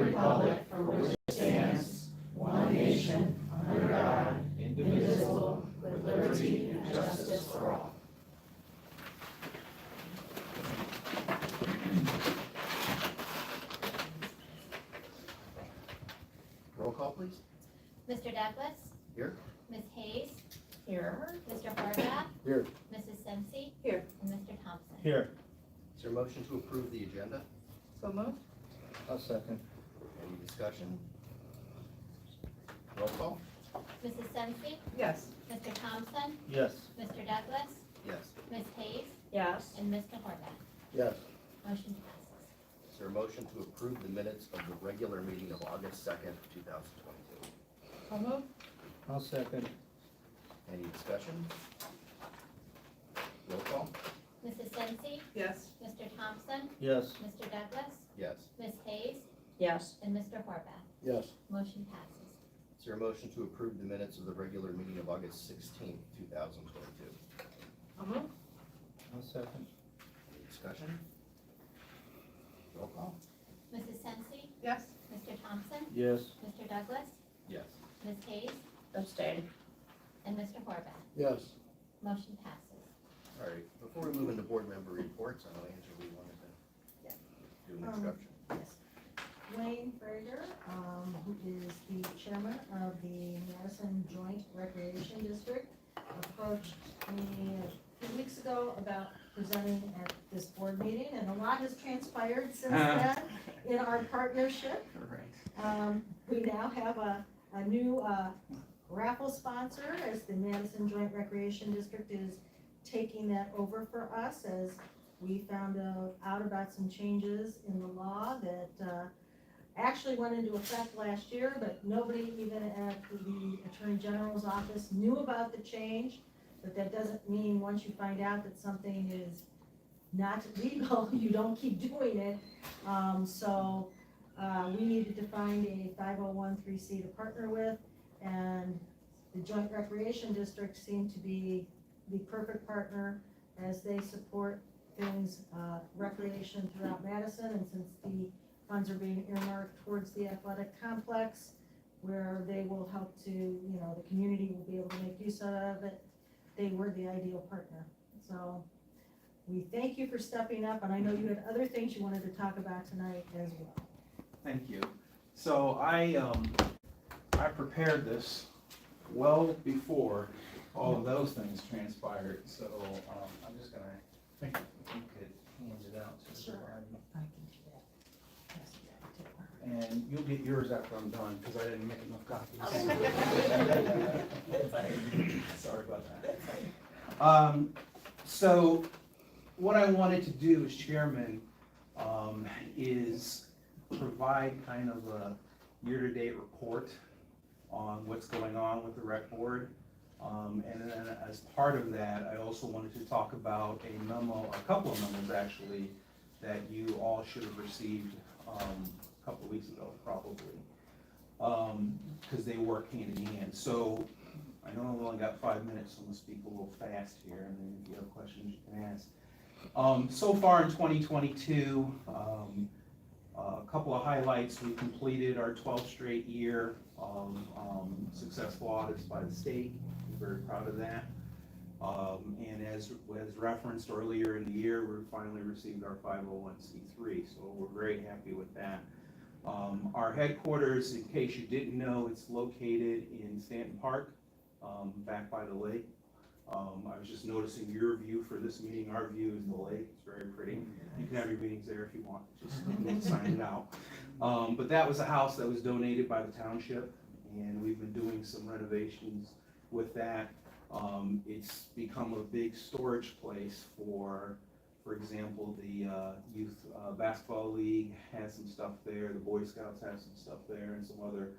republic for which it stands, one nation, under God, indivisible, with liberty and justice for all. Roll call, please. Mr. Douglas? Here. Ms. Hayes? Here. Mr. Horvath? Here. Mrs. Sensi? Here. And Mr. Thompson? Here. Is there a motion to approve the agenda? So moved. I'll second. Any discussion? Roll call? Mrs. Sensi? Yes. Mr. Thompson? Yes. Mr. Douglas? Yes. Ms. Hayes? Yes. And Mr. Horvath? Yes. Motion passes. Is there a motion to approve the minutes of the regular meeting of August 2nd, 2022? So moved. I'll second. Any discussion? Roll call? Mrs. Sensi? Yes. Mr. Thompson? Yes. Mr. Douglas? Yes. Ms. Hayes? Yes. And Mr. Horvath? Yes. Motion passes. Is there a motion to approve the minutes of the regular meeting of August 16th, 2022? So moved. I'll second. Any discussion? Roll call? Mrs. Sensi? Yes. Mr. Thompson? Yes. Mr. Douglas? Yes. Ms. Hayes? Abstain. And Mr. Horvath? Yes. Motion passes. All right, before we move into board member reports, I know Angela, you wanted to do an introduction. Yes. Wayne Frager, who is the chairman of the Madison Joint Recreation District, approached me a few weeks ago about presenting at this board meeting, and a lot has transpired since then in our partnership. We now have a new raffle sponsor, as the Madison Joint Recreation District is taking that over for us, as we found out about some changes in the law that actually went into effect last year, but nobody even at the Attorney General's office knew about the change. But that doesn't mean once you find out that something is not legal, you don't keep doing it. So we needed to find a 5013C to partner with, and the Joint Recreation District seemed to be the perfect partner, as they support things, recreation throughout Madison, and since the funds are being earmarked towards the athletic complex, where they will help to, the community will be able to make use of it, they were the ideal partner. So we thank you for stepping up, and I know you had other things you wanted to talk about tonight as well. Thank you. So I prepared this well before all of those things transpired, so I'm just gonna, I think you could hand it out to Sure. everybody. I can do that. Pass it back to her. And you'll get yours after I'm done, because I didn't make enough copies. Sorry about that. So what I wanted to do as chairman is provide kind of a year-to-date report on what's going on with the rec board. And then as part of that, I also wanted to talk about a memo, a couple of memos actually, that you all should have received a couple of weeks ago, probably, because they work hand in hand. So I know I've only got 5 minutes, so I'm gonna speak a little fast here, and then if you have questions, you can ask. So far in 2022, a couple of highlights: we completed our 12th straight year of successful audits by the state. We're very proud of that. And as referenced earlier in the year, we finally received our 501c3, so we're very happy with that. Our headquarters, in case you didn't know, it's located in Stanton Park, back by the lake. I was just noticing your view for this meeting. Our view is the lake. It's very pretty. You can have your meetings there if you want, just sign it out. But that was a house that was donated by the township, and we've been doing some renovations with that. It's become a big storage place for example, the youth basketball league has some stuff there, the Boy Scouts have some stuff there, and some other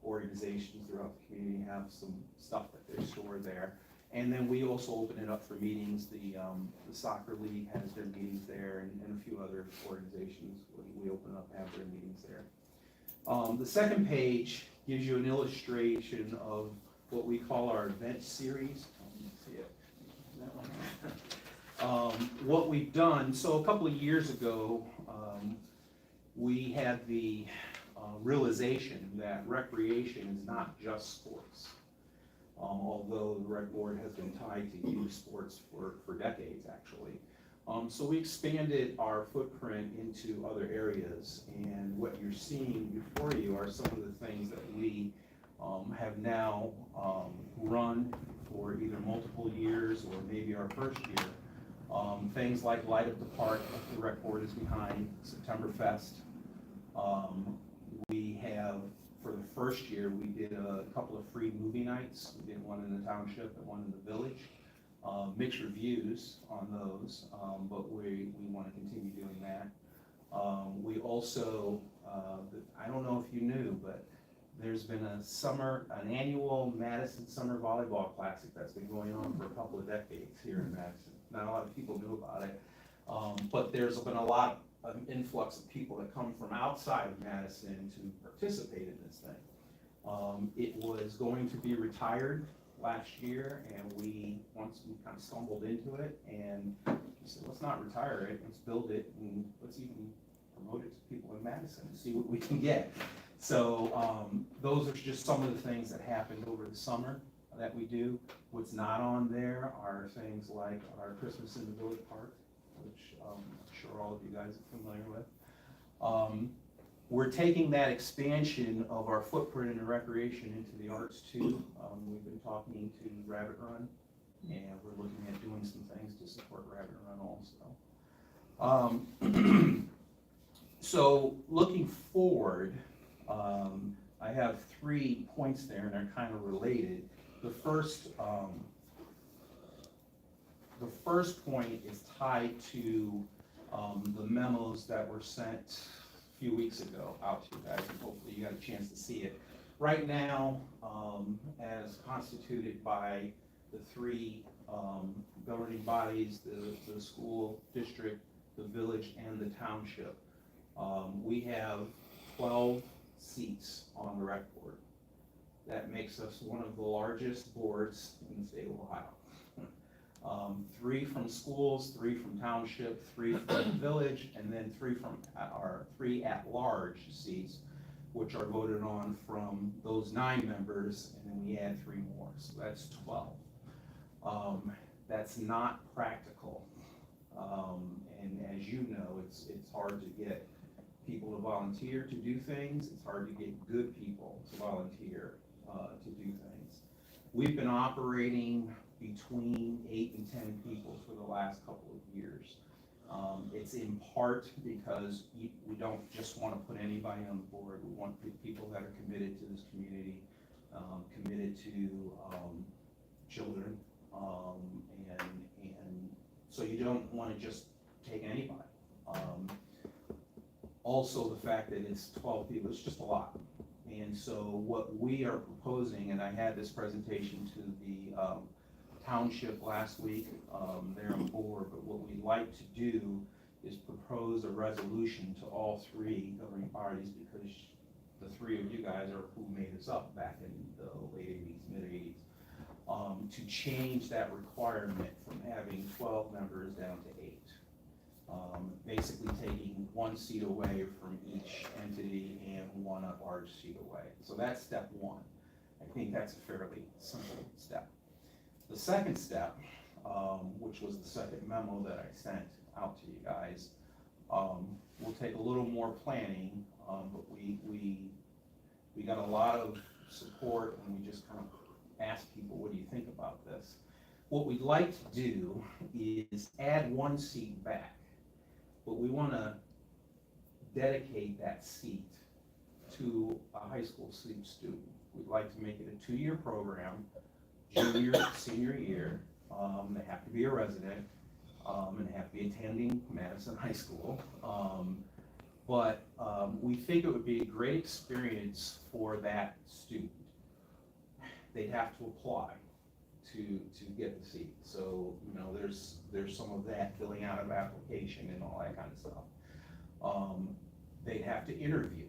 organizations throughout the community have some stuff that they store there. And then we also open it up for meetings. The soccer league has their meetings there, and a few other organizations we open up and have their meetings there. The second page gives you an illustration of what we call our event series. You can see it. That one. What we've done, so a couple of years ago, we had the realization that recreation is not just sports. Although the rec board has been tied to youth sports for decades, actually. So we expanded our footprint into other areas, and what you're seeing before you are some of the things that we have now run for either multiple years or maybe our first year. Things like Light Up the Park, the rec board is behind, September Fest. We have, for the first year, we did a couple of free movie nights. We did one in the township and one in the village. Mixed reviews on those, but we want to continue doing that. We also, I don't know if you knew, but there's been an annual Madison Summer Volleyball Classic that's been going on for a couple of decades here in Madison. Not a lot of people knew about it, but there's been a lot of influx of people that come from outside of Madison to participate in this thing. It was going to be retired last year, and once we kind of stumbled into it, and we said, let's not retire it, let's build it, and let's even promote it to people in Madison and see what we can get. So those are just some of the things that happened over the summer that we do. What's not on there are things like our Christmas in the Village Park, which I'm sure all of you guys are familiar with. We're taking that expansion of our footprint in recreation into the arts too. We've been talking to Rabbit Run, and we're looking at doing some things to support Rabbit Run also. So looking forward, I have 3 points there, and they're kind of related. The first point is tied to the memos that were sent a few weeks ago out to you guys, and hopefully you got a chance to see it. Right now, as constituted by the 3 governing bodies, the school district, the village, and the township, we have 12 seats on the rec board. That makes us one of the largest boards in the state of Ohio. 3 from schools, 3 from township, 3 from the village, and then 3 from our 3 at-large seats, which are voted on from those 9 members, and then we add 3 more, so that's 12. That's not practical, and as you know, it's hard to get people to volunteer to do things. It's hard to get good people to volunteer to do things. We've been operating between 8 and 10 people for the last couple of years. It's in part because we don't just want to put anybody on the board. We want people that are committed to this community, committed to children, and so you don't want to just take anybody. Also, the fact that it's 12 people, it's just a lot. And so what we are proposing, and I had this presentation to the township last week, they're on board, but what we'd like to do is propose a resolution to all 3 governing parties, because the 3 of you guys are who made us up back in the late 80s, mid 80s, to change that requirement from having 12 members down to 8. Basically taking 1 seat away from each entity and 1 at-large seat away. So that's step 1. I think that's a fairly simple step. The second step, which was the second memo that I sent out to you guys, will take a little more planning, but we got a lot of support, and we just kind of asked people, what do you think about this? What we'd like to do is add 1 seat back, but we want to dedicate that seat to a high school student. We'd like to make it a 2-year program, junior, senior year. They have to be a resident, and they have to be attending Madison High School. But we think it would be a great experience for that student. They'd have to apply to get the seat. So, you know, there's some of that, filling out an application and all that kind of stuff. They'd have to interview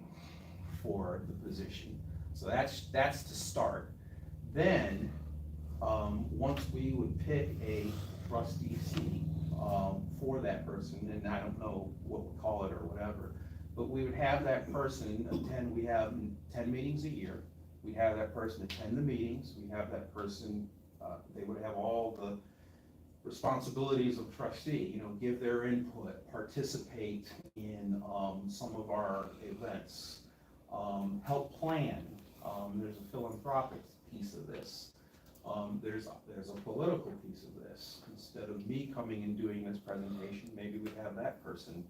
for the position. So that's to start. Then, once we would pick a trustee seat for that person, and I don't know what we'll call it or whatever, But we would have that person attend, we have 10 meetings a year. We'd have that person attend the meetings, we have that person, they would have all the responsibilities of trustee, give their input, participate in, some of our events, help plan. There's a philanthropic piece of this. There's a political piece of this. Instead of me coming and doing this presentation, maybe we have that person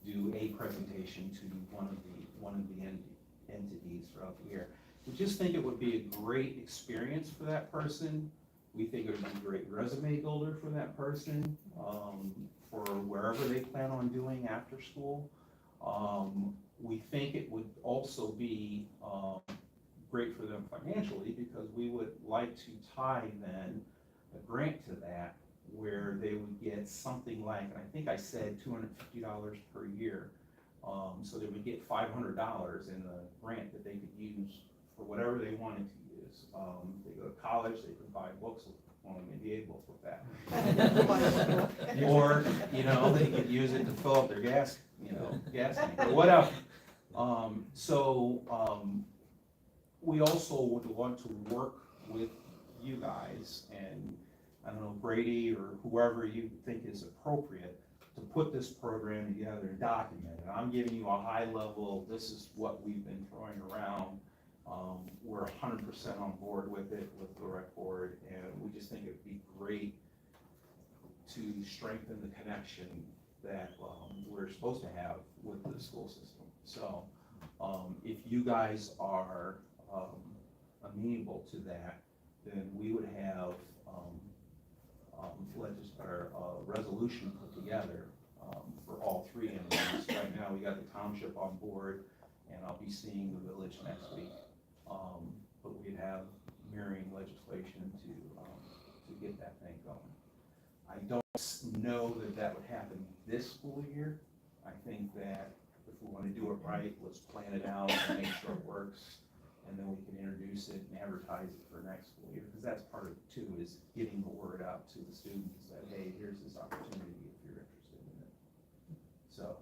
do a presentation to one of the entities throughout the year. We just think it would be a great experience for that person. We think it would be a great resume builder for that person, for wherever they plan on doing after school. We think it would also be great for them financially, because we would like to tie then a grant to that, where they would get something like, and I think I said $250 per year. So they would get $500 in the grant that they could use for whatever they wanted to use. If they go to college, they could buy books, well, maybe 8 books with that. Or, they could use it to fill up their gas tank, or whatever. We also would want to work with you guys, and I don't know, Brady or whoever you think is appropriate, to put this program together and document it. I'm giving you a high level, this is what we've been throwing around. We're 100% on board with it, with the rec board, and we just think it'd be great to strengthen the connection that we're supposed to have with the school system. So if you guys are amenable to that, then we would have a resolution put together for all 3 entities. Right now, we got the township on board, and I'll be seeing the village next week. But we'd have mirroring legislation to get that thing going. I don't know that would happen this school year. I think that if we want to do it right, let's plan it out and make sure it works, and then we can introduce it and advertise it for next school year, because that's part of it too, is getting the word out to the students that, hey, here's this opportunity if you're interested in it. So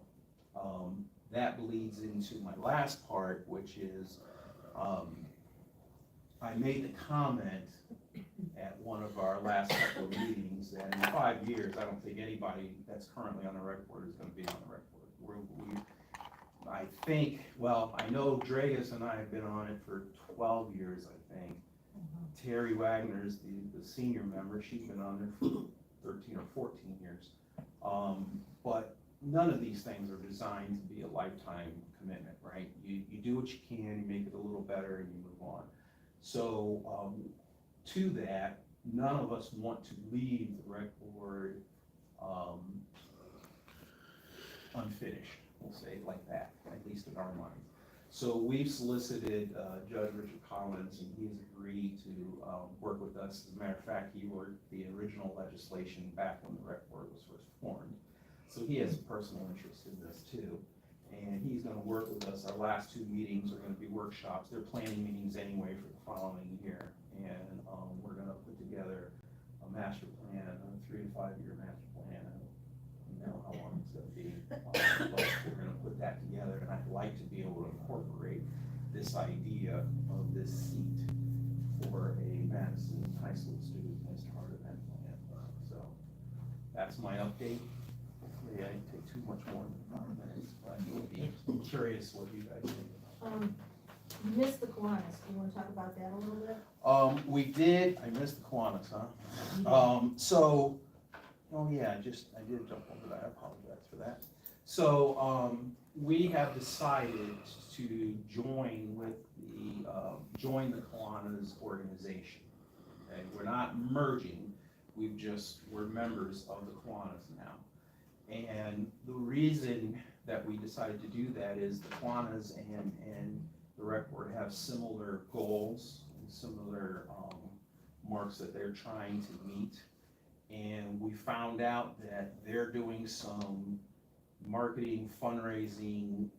that bleeds into my last part, which is I made the comment at one of our last couple of meetings that in 5 years, I don't think anybody that's currently on the rec board is going to be on the rec board. I think, I know Dragus and I have been on it for 12 years, I think. Terry Wagner's the senior member, she's been on there for 13 or 14 years. But none of these things are designed to be a lifetime commitment, right? You do what you can, you make it a little better, and you move on. So to that, none of us want to leave the rec board unfinished, we'll say it like that, at least in our minds. So we've solicited Judge Richard Collins, and he has agreed to work with us. As a matter of fact, he worked the original legislation back when the rec board was first formed. So he has a personal interest in this too. And he's gonna work with us. Our last 2 meetings are gonna be workshops. They're planning meetings anyway for the following year. And we're gonna put together a master plan, a 3 to 5 year master plan. I don't know how long it's gonna be, but we're gonna put that together. And I'd like to be able to incorporate this idea of this seat for a Madison high school student as part of that plan. So that's my update. Hopefully I didn't take too much more than 5 minutes, but I would be curious what you guys think. You missed the Kiwanis. Do you want to talk about that a little bit? We did, I missed the Kiwanis, huh? Oh yeah, I did jump over that, I apologize for that. So, we have decided to join the Kiwanis organization. Okay, we're not merging, we're members of the Kiwanis now. And the reason that we decided to do that is the Kiwanis and the rec board have similar goals and similar marks that they're trying to meet. And we found out that they're doing some marketing, fundraising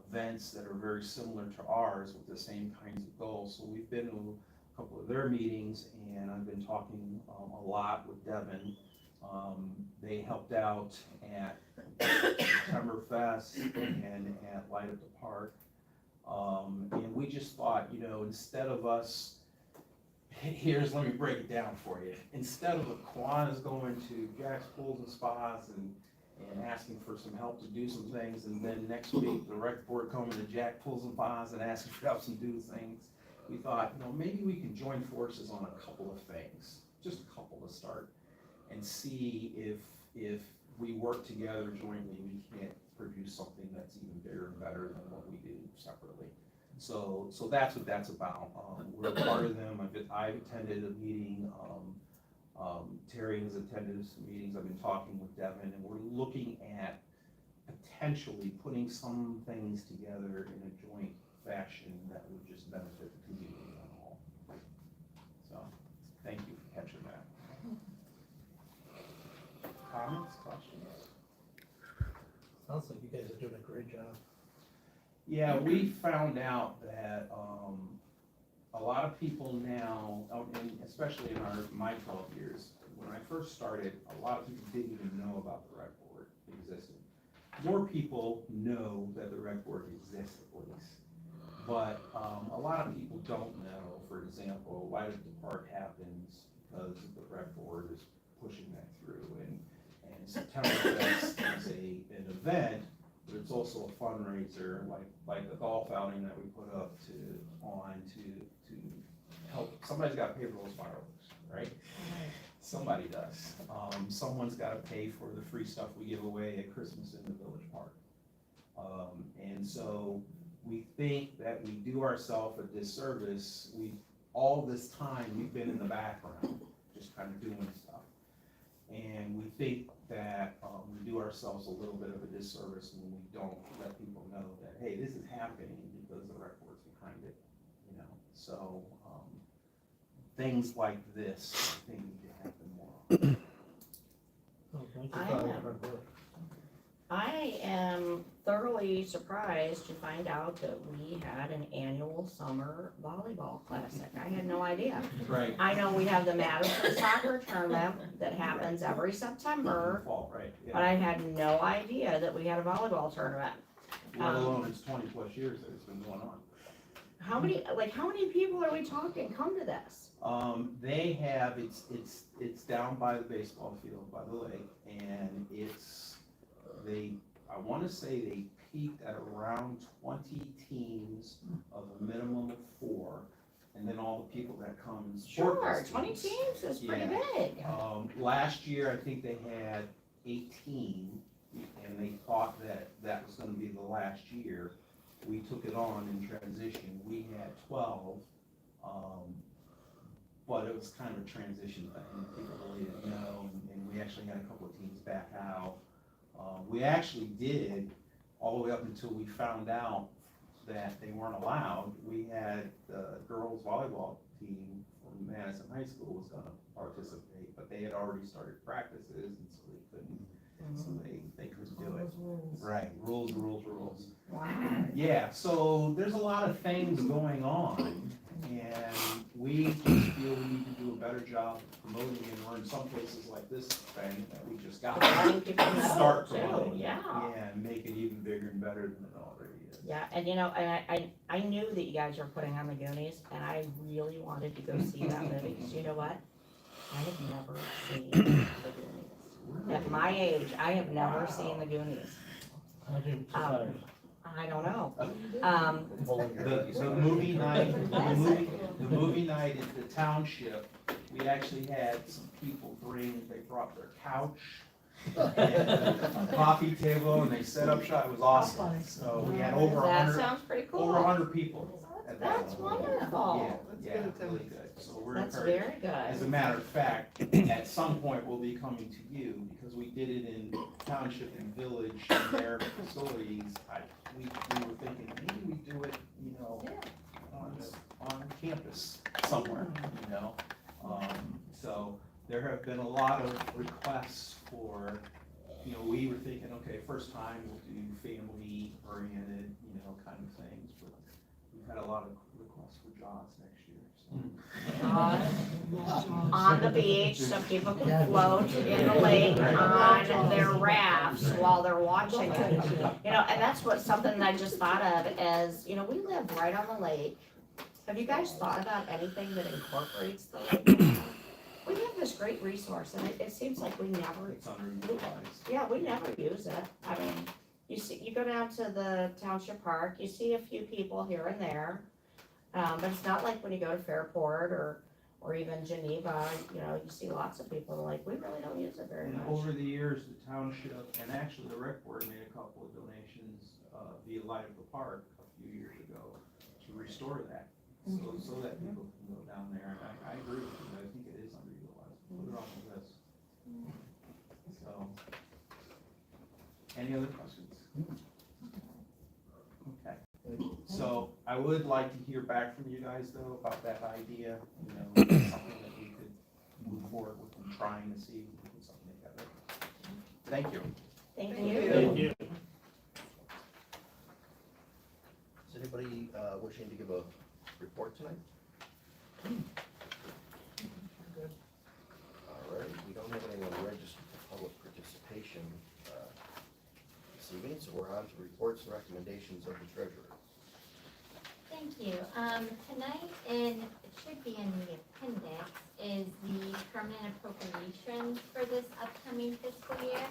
events that are very similar to ours with the same kinds of goals. So we've been to a couple of their meetings, and I've been talking a lot with Devin They helped out at September Fest and at Light Up the Park. And we just thought, you know, instead of us, let me break it down for you. Instead of the Kiwanis going to Jack's Pools and Spas and asking for some help to do some things, and then next week, the rec board coming to Jack Pools and Spas and asking for help to do things, we thought, you know, maybe we can join forces on a couple of things, just a couple to start, and see if we work together jointly, we can't produce something that's even bigger and better than what we do separately. So that's what that's about. We're part of them. I've attended a meeting. Terry has attended some meetings. I've been talking with Devin, and we're looking at potentially putting some things together in a joint fashion that would just benefit the community on all. So, thank you for catching that. Comments, questions? Sounds like you guys are doing a great job. Yeah, we found out that a lot of people now, and especially in my 12 years, when I first started, a lot of people didn't even know about the rec board existed. More people know that the rec board exists at least, but a lot of people don't know. For example, Light Up the Park happens because the rec board is pushing that through, and September Fest is an event, but it's also a fundraiser, like the golf outing that we put up to help. Somebody's got to pay for those fireworks, right? Somebody does. Someone's got to pay for the free stuff we give away at Christmas in the village park. And so we think that we do ourselves a disservice. All this time, we've been in the background, just kind of doing stuff. And we think that we do ourselves a little bit of a disservice when we don't let people know that, hey, this is happening because the rec board's behind it, you know. So things like this, I think, need to happen more. Oh, thank you I for all your am. hard work. I am thoroughly surprised to find out that we had an annual summer volleyball classic. I had no idea. Right. I know we have the Madison soccer tournament that happens every September, Fall, right, but yeah. I had no idea that we had a volleyball tournament. Let alone it's 20 plus years that it's been going on. How many people are we talking come to this? They have, it's down by the baseball field, by the lake, and I wanna say they peaked at around 20 teams of a minimum of 4, and then all the people that come and support Sure, those 20 teams is pretty Yeah. big. Last year, I think they had 18, and they thought that was gonna be the last year. We took it on in transition. We had 12, but it was kind of a transition thing. People really didn't know, and we actually had a couple of teams back out. We actually did, all the way up until we found out that they weren't allowed. We had the girls volleyball team from Madison High School was gonna participate, but they had already started practices, and so they couldn't, they couldn't do it. Right, rules. Wow. Yeah, so there's a lot of things going on, and we just feel we need to do a better job of promoting it, or in some places like this thing that we just got. Letting people know, Start too, promoting it, yeah. and make it even bigger and better than it already is. Yeah, and you know, and I knew that you guys were putting on the Goonies, and I really wanted to go see that movie, because you know what? I have never seen the Goonies. At my age, I have never seen the Goonies. How do you decide? I don't know. The movie night, the movie night at the township, we actually had some people they brought their couch, and a coffee table, and they set up shop. It was awesome. So we had over That 100, sounds pretty over cool. 100 people at that That's one. wonderful. Yeah, really good. So we're That's encouraged. very As a good. matter of fact, at some point, we'll be coming to you, because we did it in township and village, and their facilities. We were thinking, maybe we do it, you know, on campus somewhere, you know? So there have been a lot of requests for, you know, we were thinking, okay, first time we'll do family oriented, you know, kind of things, but we've had a lot of requests box for Jaws next year, so. On the beach, so people can float in the lake on their rafts while they're watching it. You know, and that's something that I just thought of as, you know, we live right on the lake. Have you guys thought about anything that incorporates the lake? We have this great resource and it seems like we never, It's underutilized. yeah, we never use it. I mean, you go down to the township park, you see a few people here and there. But it's not like when you go to Fairport or even Geneva, you know, you see lots of people like, we really don't use it very And much. over the years, the township, and actually the rec board made a couple of donations, via Light of the Park a few years ago to restore that. So that people can go down there, and I agree with you, I think it is underutilized, put it on the list. So, any other questions? Okay, so I would like to hear back from you guys though about that idea, you know, something that we could move forward with and trying to see if we can put something together. Thank you. Thank Thank you. you. Thank you. Is anybody wishing to give a report tonight? All right, we don't have anyone registered for public participation this evening, so we're on to reports and recommendations of the treasurer. Thank you. Tonight, and it should be in the appendix, is the permanent appropriations for this upcoming fiscal year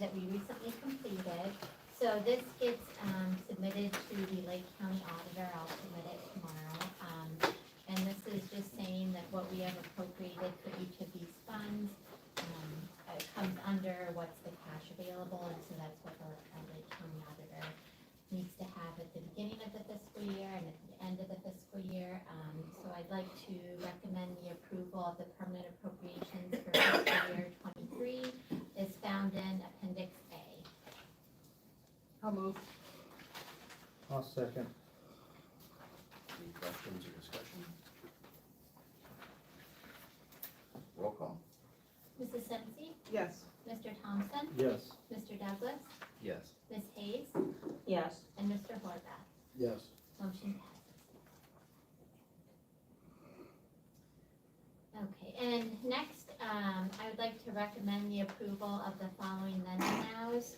that we recently completed. So this gets submitted to the Lake County Auditor. I'll submit it tomorrow. And this is just saying that what we have appropriated for each of these funds comes under what's the cash available, and so that's what the Lake County Auditor needs to have at the beginning of the fiscal year and at the end of the fiscal year. So I'd like to recommend the approval of the permanent appropriations for fiscal year '23 is found in Appendix A. I'll move. I'll second. Any questions or discussion? Roll call. Mrs. Sensi, Yes. Mr. Thompson, Yes. Mr. Douglas, Yes. Ms. Hayes, Yes. and Mr. Horvath. Yes. Motion passes. Okay, and next, I would like to recommend the approval of the following then and nows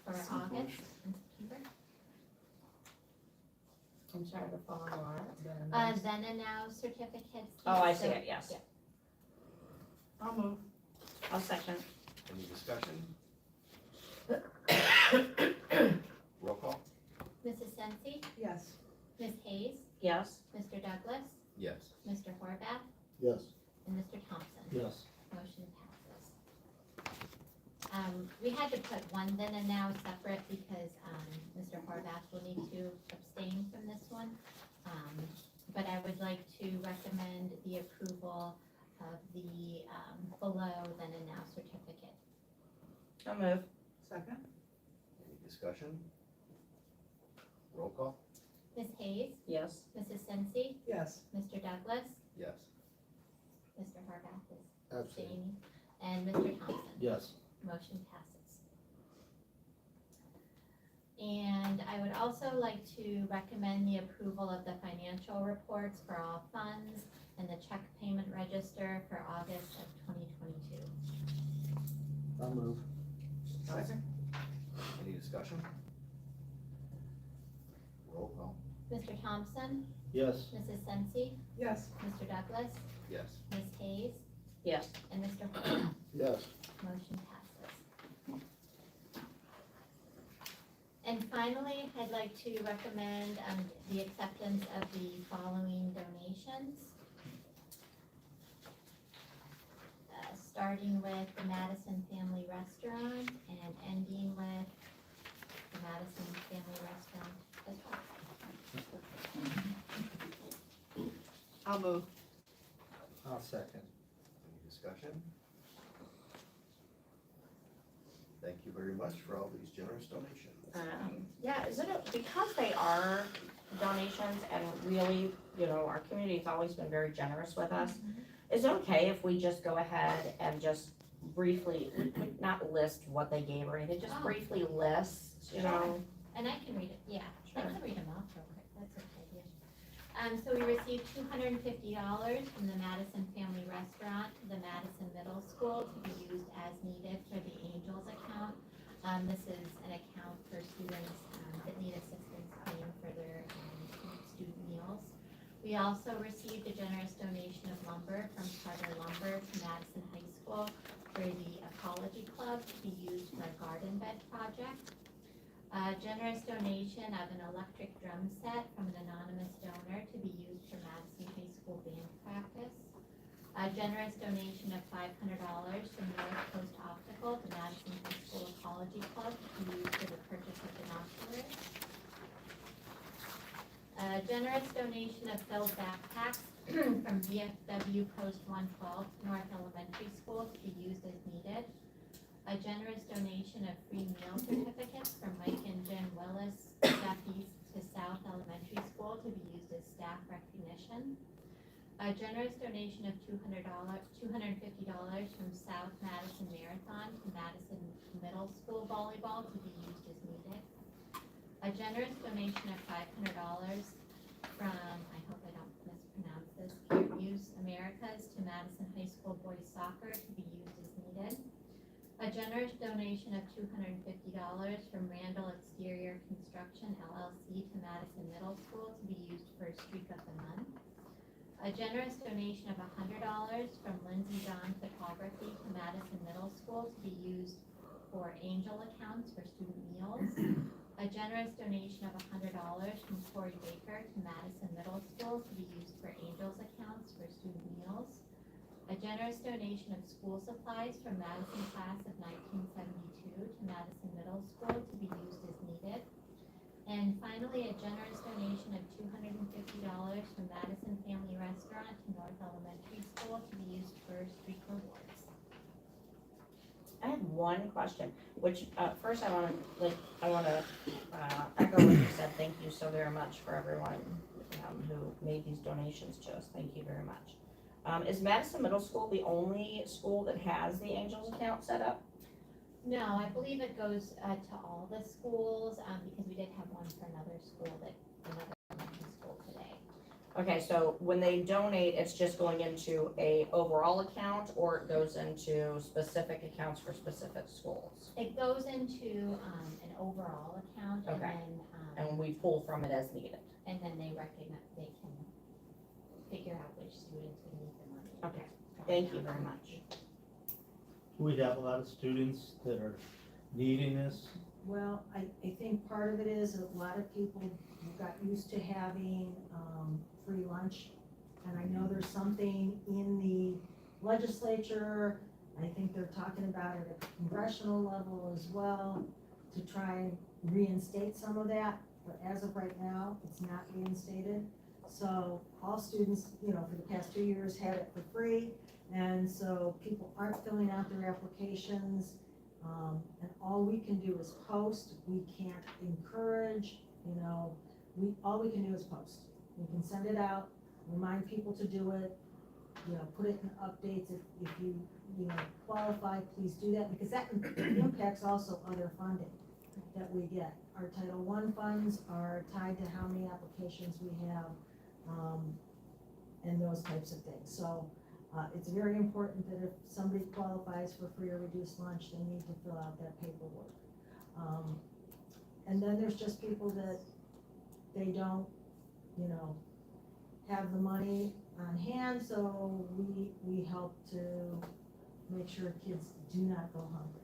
for August and September. I'm sorry, the phone alarm. Then and now certificates. Oh, I see So- it, yes. yeah. I'll move. I'll second. Any discussion? Roll call. Mrs. Sensi, Yes. Ms. Hayes, Yes. Mr. Douglas, Yes. Mr. Horvath, Yes. and Mr. Thompson. Yes. Motion passes. We had to put one then and now separate because, Mr. Horvath will need to abstain from this one. But I would like to recommend the approval of the, below then and now certificate. I'll move. Second? Any discussion? Roll call. Ms. Hayes, Yes. Mrs. Sensi, Yes. Mr. Douglas, Yes. Mr. Horvath is Abstain. abstaining, and Mr. Thompson. Yes. Motion passes. And I would also like to recommend the approval of the financial reports for all funds and the check payment register for August of 2022. I'll move. Second? Any discussion? Roll call. Mr. Thompson, Yes. Mrs. Sensi, Yes. Mr. Douglas, Yes. Ms. Hayes, Yes. and Mr. Horvath. Yes. Motion passes. And finally, I'd like to recommend the acceptance of the following donations. Starting with the Madison Family Restaurant and ending with the Madison Family Restaurant as well. I'll move. I'll second. Any discussion? Thank you very much for all these generous donations. Yeah, isn't it, because they are donations and really, you know, our community's always been very generous with us. Is it okay if we just go ahead and just briefly, not list what they gave or anything, just Oh. briefly list, you know? And I can read it, yeah, I Sure. can read them off real quick, that's okay, yeah. So we received $250 from the Madison Family Restaurant to the Madison Middle School to be used as needed for the Angels account. This is an account for students that need assistance paying for their student meals. We also received a generous donation of lumber from Carter Lumber to Madison High School for the Ecology Club to be used for a garden bed project. A generous donation of an electric drum set from an anonymous donor to be used for Madison High School band practice. A generous donation of $500 from North Coast Optical to Madison High School Ecology Club to be used for the purchase of binoculars. A generous donation of filled backpacks from VFW Post 112 to North Elementary School to be used as needed. A generous donation of free meal certificates from Mike and Jen Willis, Southeast to South Elementary School to be used as staff recognition. A generous donation of $250 from South Madison Marathon to Madison Middle School volleyball to be used as needed. A generous donation of $500 from, I hope I don't mispronounce this, Use Americas to Madison High School boys soccer to be used as needed. A generous donation of $250 from Randall Exterior Construction LLC to Madison Middle School to be used for Streak of the Month. A generous donation of $100 from Lindsay John Photography to Madison Middle School to be used for Angel accounts for student meals. A generous donation of $100 from Corey Baker to Madison Middle School to be used for Angels accounts for student meals. A generous donation of school supplies from Madison class of 1972 to Madison Middle School to be used as needed. And finally, a generous donation of $250 from Madison Family Restaurant to North Elementary School to be used for street rewards. I have one question, which, first I wanna echo what you said. Thank you so very much for everyone, who made these donations to us. Thank you very much. Is Madison Middle School the only school that has the Angels account set up? No, I believe it goes to all the schools, because we did have one for another school another elementary school today. Okay, so when they donate, it's just going into a overall account, or it goes into specific accounts for specific schools? It goes into an overall account and Okay. then, And we pull from it as needed. and then they can figure out which students would need the money. Okay, thank you very much. We have a lot of students that are needing this. Well, I think part of it is a lot of people got used to having, free lunch. And I know there's something in the legislature, I think they're talking about it at the congressional level as well, to try and reinstate some of that, but as of right now, it's not reinstated. So all students, for the past 2 years had it for free, and so people aren't filling out their applications. And all we can do is post. We can't encourage, all we can do is post. We can send it out, remind people to do it, put it in updates. If you, qualify, please do that, because that impacts also other funding that we get. Our Title I funds are tied to how many applications we have, and those types of things. So it's very important that if somebody qualifies for free or reduced lunch, they need to fill out that paperwork. And then there's just people that they don't, have the money on hand, so we help to make sure kids do not go hungry.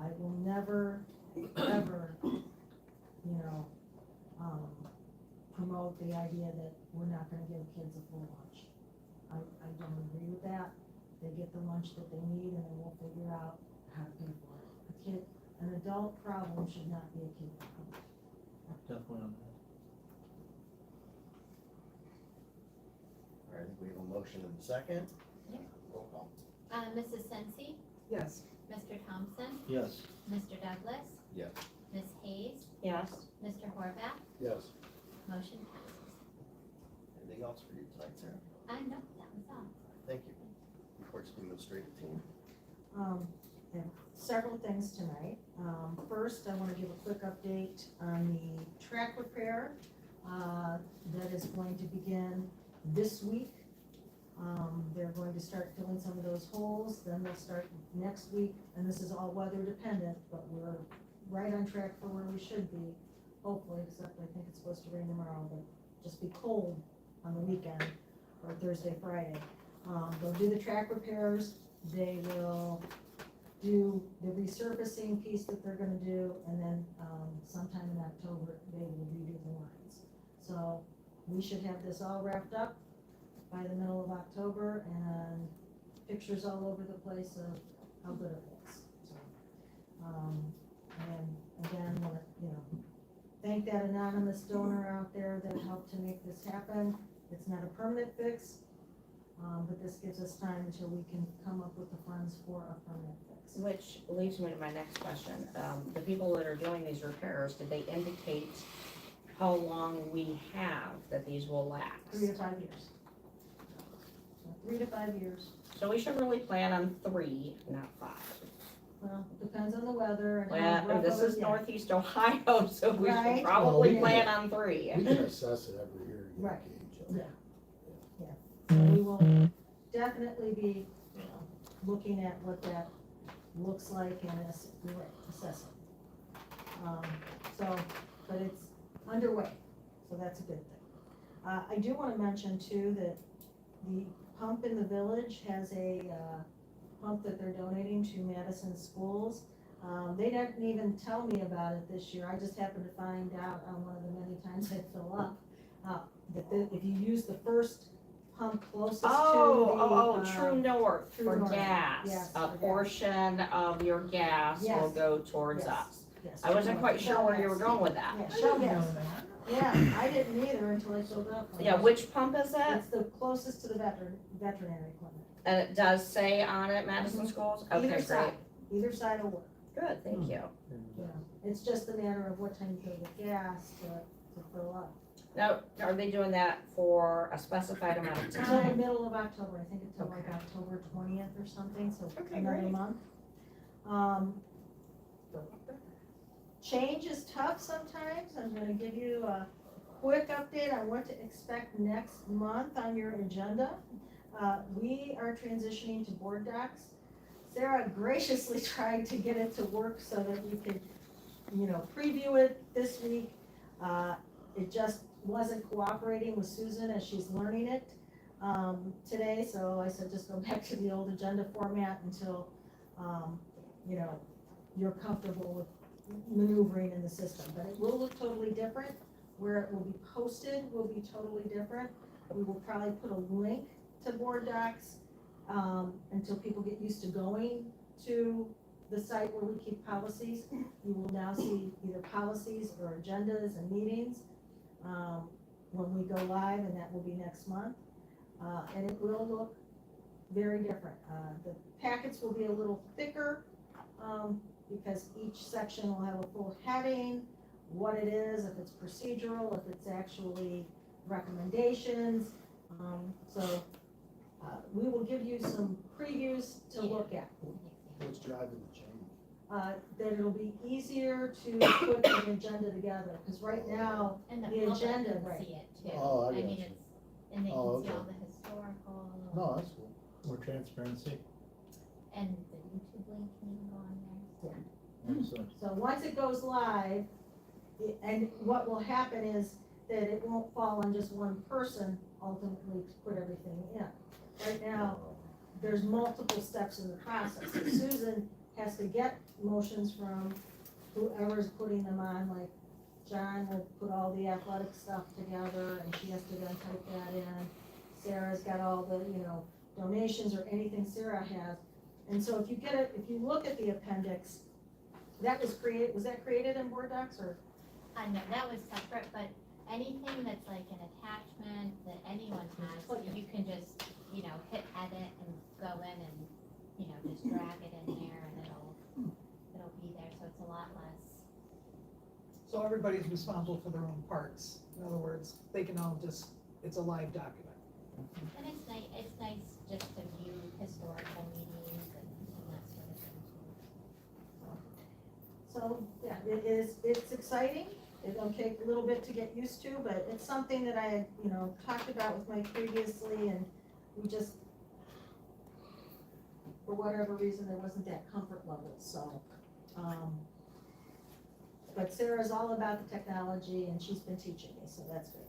I will never, ever, promote the idea that we're not gonna give kids a full lunch. I don't agree with that. They get the lunch that they need, and then we'll figure out how to pay for it. An adult problem should not be a kid problem. Definitely on that. All right, I think we have a motion and a second. Yep. Roll call. Mrs. Sensi, Yes. Mr. Thompson, Yes. Mr. Douglas, Yes. Ms. Hayes, Yes, Mr. Horvath, Yes. motion passes. Anything else for you tonight, Sarah? No, that was all. Thank you. Reports to the administrative team. There are several things tonight. First, I want to give a quick update on the track repair. that is going to begin this week. They're going to start filling some of those holes, then they'll start next week, and this is all weather dependent, but we're right on track for where we should be, hopefully, except I think it's supposed to rain tomorrow, but just be cold on the weekend, or Thursday, Friday. They'll do the track repairs, they will do the resurfacing piece that they're gonna do, and then, sometime in October, they will redo the lines. So, we should have this all wrapped up by the middle of October, and pictures all over the place of how good it looks. So, and again, wanna, thank that anonymous donor out there that helped to make this happen. It's not a permanent fix, but this gives us time until we can come up with the funds for a permanent fix. Which leads me to my next question. The people that are doing these repairs, did they indicate how long we have that these will last? 3 to 5 years. So 3 to 5 years. So we should really plan on 3, not 5. Well, depends on the weather and how Well, rough this it is yeah. Northeast Ohio, so we Right. should probably Well, plan on 3. We can assess it every year to get a Right. gauge of it. So we will definitely be, looking at what that looks like and assessing. So, but it's underway, so that's a good thing. I do wanna mention too that the pump in the village has a, pump that they're donating to Madison schools. They didn't even tell me about it this year, I just happened to find out on one of the many times I fill up, if you use the first pump closest to the. True North True for North, gas. yes, A for gas. portion of your gas will Yes. go towards Yes. us. Yes, I wasn't quite Shell sure where you were gas. going with that. Yeah, shell gas. Yeah, I didn't either until I filled up. Yeah, which pump is it? It's the closest to the veterinary clinic. And it does say on it Madison Schools? Okay, Either great. side, either side will work. Good, thank you. Yeah, it's just a matter of what time you fill the gas to fill up. Now, are they doing that for a specified amount of Until the time? middle of October, I think until like Okay. October 20th or something, so Okay, another great. month. Change is tough sometimes. I'm gonna give you a quick update on what to expect next month on your agenda. We are transitioning to board docs. Sarah graciously tried to get it to work so that we could, preview it this week. It just wasn't cooperating with Susan as she's learning it, today, so I said, just go back to the old agenda format until, you're comfortable with maneuvering in the system, but it will look totally different. Where it will be posted will be totally different. We will probably put a link to board docs, until people get used to going to the site where we keep policies. You will now see either policies or agendas and meetings, when we go live, and that will be next month. And it will look very different. The packets will be a little thicker, because each section will have a full heading, what it is, if it's procedural, if it's actually recommendations. So, we will give you some previews to look at. What's driving the change? That it'll be easier to put an agenda together, because right now, And the The public agenda, can right. see it too. Oh, I mean, got you. it's, and they Oh, can see okay. all the historical. No, that's cool. More transparency. And the YouTube link can even go on there. Excellent. so once it goes live, and what will happen is that it won't fall on just one person ultimately to put everything in. Right now, there's multiple steps in the process. So Susan has to get motions from whoever's putting them on, like John will put all the athletic stuff together, and she has to then type that in. Sarah's got all the, donations or anything Sarah has. And so if you look at the appendix, was that created in Board Docs, or? No, that was separate, but anything that's like an attachment that anyone has, you can just, hit edit and go in and, just drag it in there and it'll be there, so it's a lot less. So everybody's responsible for their own parts. In other words, they can all it's a live document. And it's nice just to view historical meetings and that sort of thing. So, yeah, it's exciting. It'll take a little bit to get used to, but it's something that I had, talked about with Mike previously, and we just, for whatever reason, there wasn't that comfort level, so. But Sarah's all about the technology, and she's been teaching me, so that's good.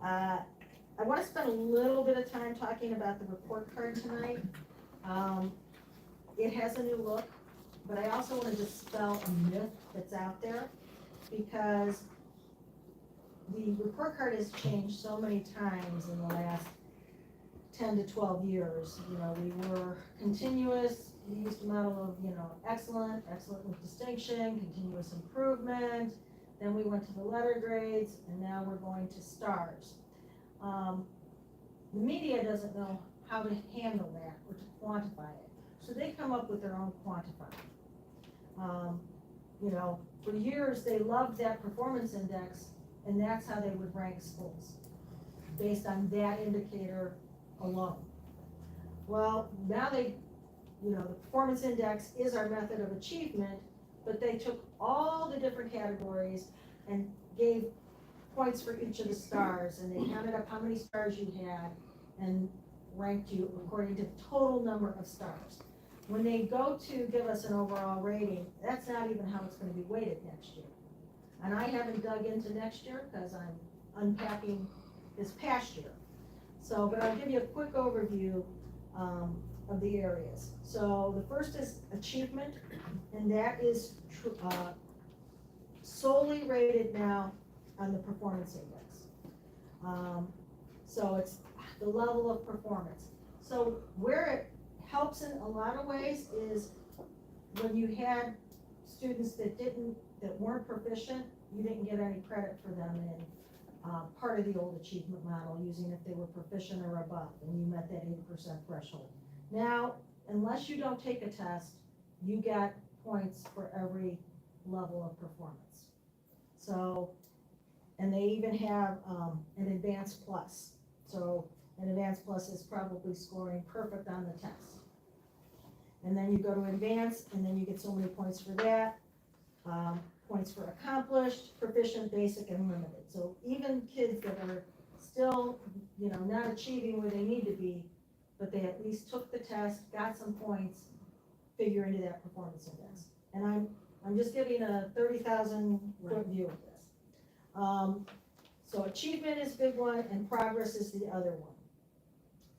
I want to spend a little bit of time talking about the report card tonight. It has a new look, but I also want to dispel a myth that's out there, because the report card has changed so many times in the last 10 to 12 years. We were continuous, we used a model of, excellent, excellent with distinction, continuous improvement, then we went to the letter grades, and now we're going to stars. The media doesn't know how to handle that or to quantify it, so they come up with their own quantifier. For years, they loved that performance index, and that's how they would rank schools, based on that indicator alone. Well, now the performance index is our method of achievement, but they took all the different categories and gave points for each of the stars, and they counted up how many stars you had and ranked you according to the total number of stars. When they go to give us an overall rating, that's not even how it's going to be weighted next year. And I haven't dug into next year because I'm unpacking this past year. So, but I'll give you a quick overview of the areas. So the first is achievement, and that is solely rated now on the performance index. So it's the level of performance. So where it helps in a lot of ways is when you had students that weren't proficient, you didn't get any credit for them in part of the old achievement model, using if they were proficient or above, and you met that 80% threshold. Now, unless you don't take a test, you get points for every level of performance. So, and they even have an advanced plus. So an advanced plus is probably scoring perfect on the test. And then you go to advanced, and then you get so many points for that. Points for accomplished, proficient, basic, and limited. So even kids that are still, not achieving where they need to be, but they at least took the test, got some points, figure into that performance index. And I'm just giving a 30,000 foot view of this. So achievement is a big one, and progress is the other one.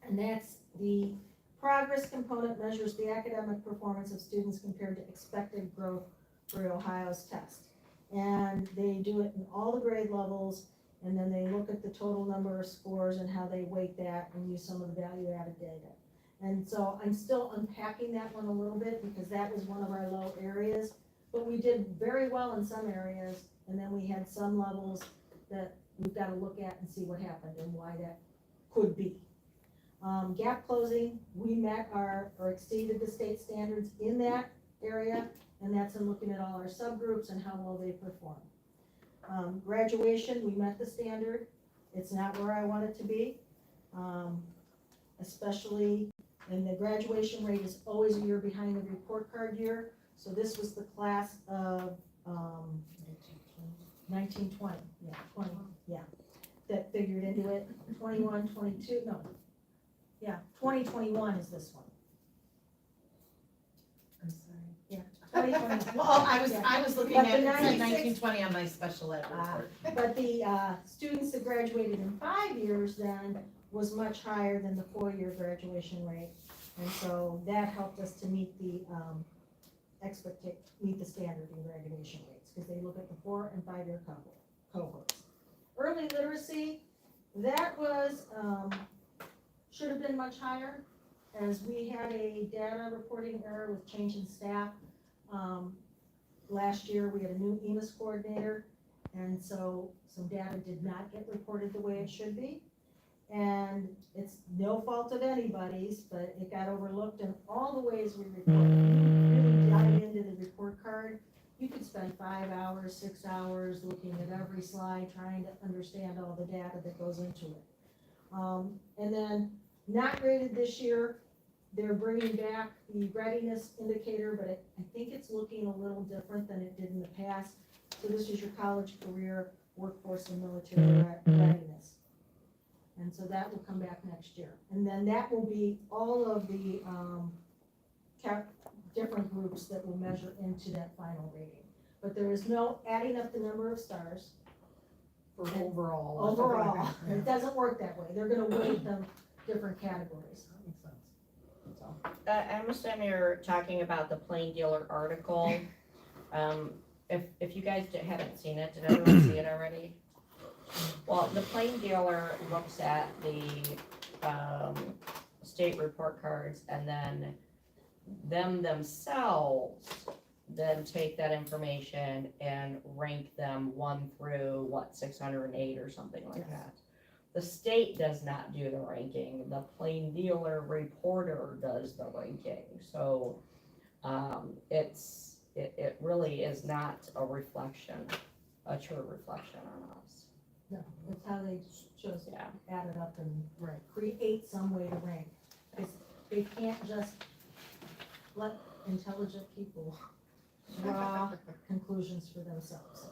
And that's the progress component measures the academic performance of students compared to expected growth for Ohio's test. And they do it in all the grade levels, and then they look at the total number of scores and how they weight that and use some of the value-added data. And so I'm still unpacking that one a little bit, because that was one of our low areas, but we did very well in some areas, and then we had some levels that we've got to look at and see what happened and why that could be. Gap closing, we met or exceeded the state standards in that area, and that's in looking at all our subgroups and how well they perform. Graduation, we met the standard. It's not where I want it to be, especially, and the graduation rate is always a year behind the report card year. So this was the class of 1920, yeah, 20, yeah, that figured into it. 21, 22, no, yeah, 2021 is this one. I'm sorry. Yeah, 2021. Well, I was looking But at, the it said 96 1920 on my special ed report. But the students that graduated in 5 years then was much higher than the 4-year graduation rate. And so that helped us to meet the meet the standard in graduation rates, because they look at the 4 and 5 year cohorts. Early literacy, that was, should have been much higher, as we had a data reporting error with change in staff. Last year, we had a new EMIS coordinator, and so some data did not get reported the way it should be. And it's no fault of anybody's, but it got overlooked in all the ways we report. If you really dive into the report card, you could spend 5 hours, 6 hours looking at every slide, trying to understand all the data that goes into it. And then not graded this year, they're bringing back the readiness indicator, but I think it's looking a little different than it did in the past. So this is your college, career, workforce, and military readiness. And so that will come back next year. And then that will be all of the, different groups that will measure into that final rating. But there is no adding up the number of stars. For overall. or something like Overall, that. it doesn't work that way. They're gonna weight them different categories. That makes sense. So, I'm assuming you're talking about the Plain Dealer article. If you guys haven't seen it, did everyone see it already? Well, the Plain Dealer looks at the, state report cards and then them themselves then take that information and rank them 1 through 608 or something like Yes. that. The state does not do the ranking, the Plain Dealer reporter does the ranking, so, it really is not a reflection, a true reflection on us, no, that's how they chose it, yeah. add it up and create some way to rank. Because they can't just let intelligent people draw conclusions for themselves.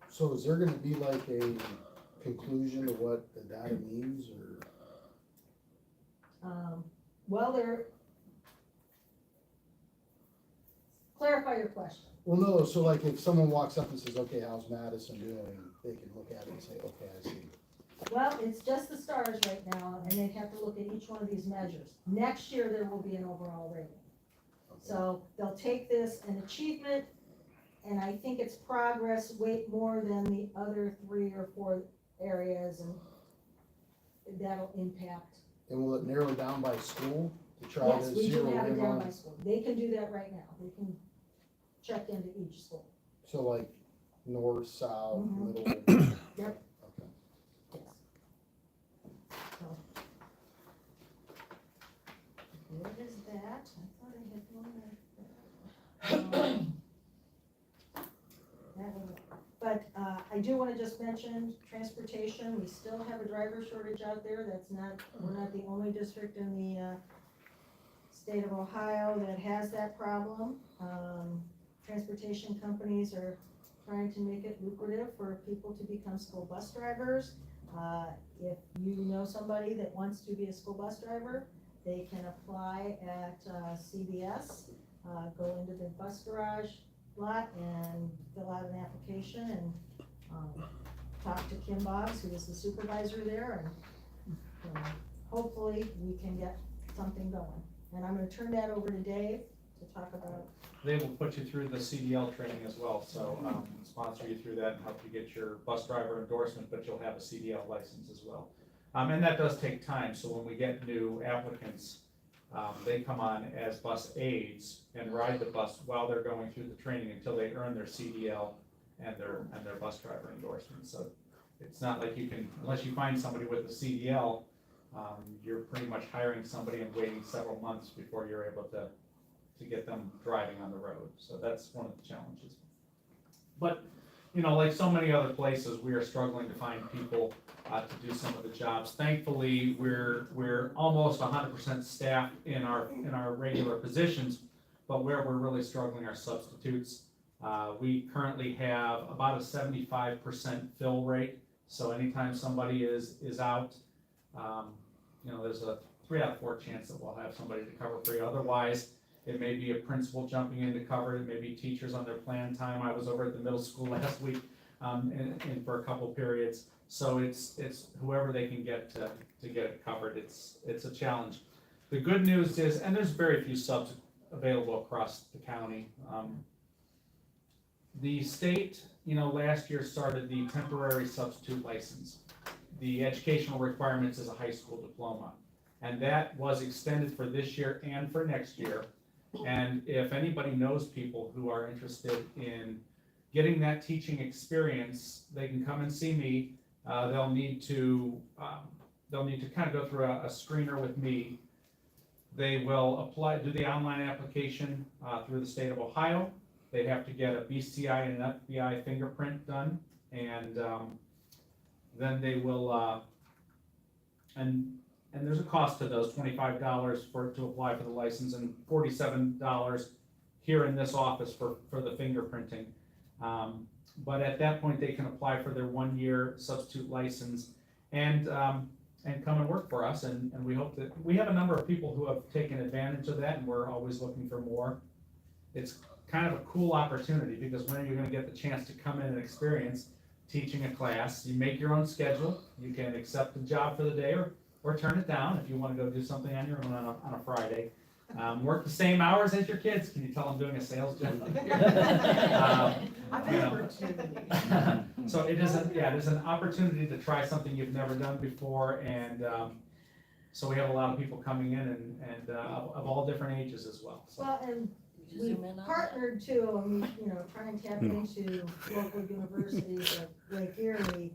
So is there gonna be like a conclusion to what the data means, or? Well, clarify your question. Well, no, so like if someone walks up and says, okay, how's Madison doing? They can look at it and say, okay, I see. Well, it's just the stars right now, and they'd have to look at each one of these measures. Next year, there will be an overall rating. Okay. So they'll take this an achievement, and I think it's progress weight more than the other 3 or 4 areas, and that'll impact. And will it narrow down by school to try Yes, to we do zero have it in down by on? school. They can do that right now. They can check into each school. So like north, south, Mhm. middle? Yep. Okay. Yes. So. What is that? I thought I had one there. That one. But, I do wanna just mention transportation. We still have a driver shortage out there. We're not the only district in the, state of Ohio that has that problem. Transportation companies are trying to make it lucrative for people to become school bus drivers. If you know somebody that wants to be a school bus driver, they can apply at CBS, go into the bus garage lot and fill out an application and talk to Kim Boggs, who is the supervisor there, and hopefully we can get something going. And I'm gonna turn that over to Dave to talk about. They will put you through the CDL training as well, so sponsor you through that and help you get your bus driver endorsement, but you'll have a CDL license as well. And that does take time, so when we get new applicants, they come on as bus aides and ride the bus while they're going through the training until they earn their CDL and their bus driver endorsement. So it's not like you can, unless you find somebody with a CDL, you're pretty much hiring somebody and waiting several months before you're able to get them driving on the road. So that's one of the challenges. But, like so many other places, we are struggling to find people to do some of the jobs. Thankfully, we're almost 100% staffed in our regular positions, but where we're really struggling are substitutes. We currently have about a 75% fill rate. So anytime somebody is out, there's a 3 out of 4 chance that we'll have somebody to cover for you. Otherwise, it may be a principal jumping in to cover, it may be teachers on their plan time. I was over at the middle school last week, and for a couple periods. So it's whoever they can get to get it covered. It's a challenge. The good news is, and there's very few subs available across the county. The state, last year started the temporary substitute license. The educational requirements is a high school diploma. And that was extended for this year and for next year. And if anybody knows people who are interested in getting that teaching experience, they can come and see me. They'll need to kind of go through a screener with me. They will do the online application through the state of Ohio. They have to get a BCI and an FBI fingerprint done, and then they will, and there's a cost to those, $25 to apply for the license and $47 here in this office for the fingerprinting. but at that point, they can apply for their 1-year substitute license and come and work for us, and we hope that, we have a number of people who have taken advantage of that, and we're always looking for more. It's kind of a cool opportunity, because when you're gonna get the chance to come in and experience teaching a class, you make your own schedule, you can accept the job for the day, or turn it down if you wanna go do something on your own on a Friday. Work the same hours as your kids, can you tell I'm doing a sales job? I've You know. opportunity. So it is there's an opportunity to try something you've never done before, and so we have a lot of people coming in and of all different ages as well. So. Well, and we partnered too, and we, try and tap into local universities like Lake Erie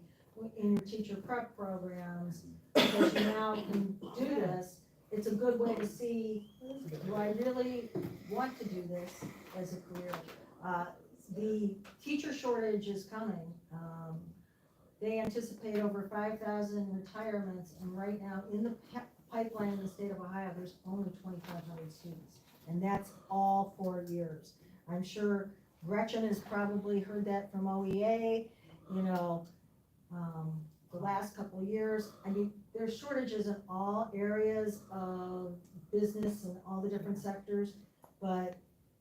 in your teacher prep programs, because you now can do this. It's a good way to see, do I really want to do this as a career? The teacher shortage is coming. They anticipate over 5,000 retirements, and right now in the pipeline in the state of Ohio, there's only 2,500 students, and that's all 4 years. I'm sure Gretchen has probably heard that from OEA, the last couple of years. I mean, there's shortages in all areas of business and all the different sectors, but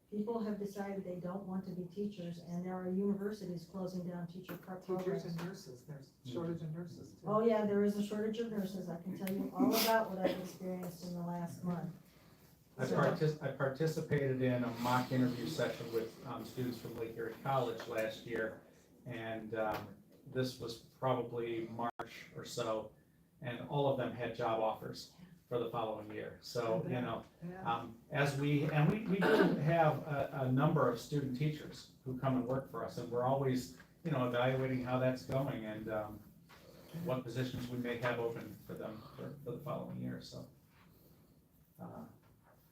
people have decided they don't want to be teachers, and there are universities closing down teacher prep programs. Teachers and nurses, there's shortage of nurses too. Oh yeah, there is a shortage of nurses. I can tell you all about what I've experienced in the last month. I participated in a mock interview session with students from Lake Erie College last year, and this was probably March or so, and all of them had job offers for the following year. So, as we do have a number of student teachers who come and work for us, and we're always, evaluating how that's going and what positions we may have open for them for the following year, so.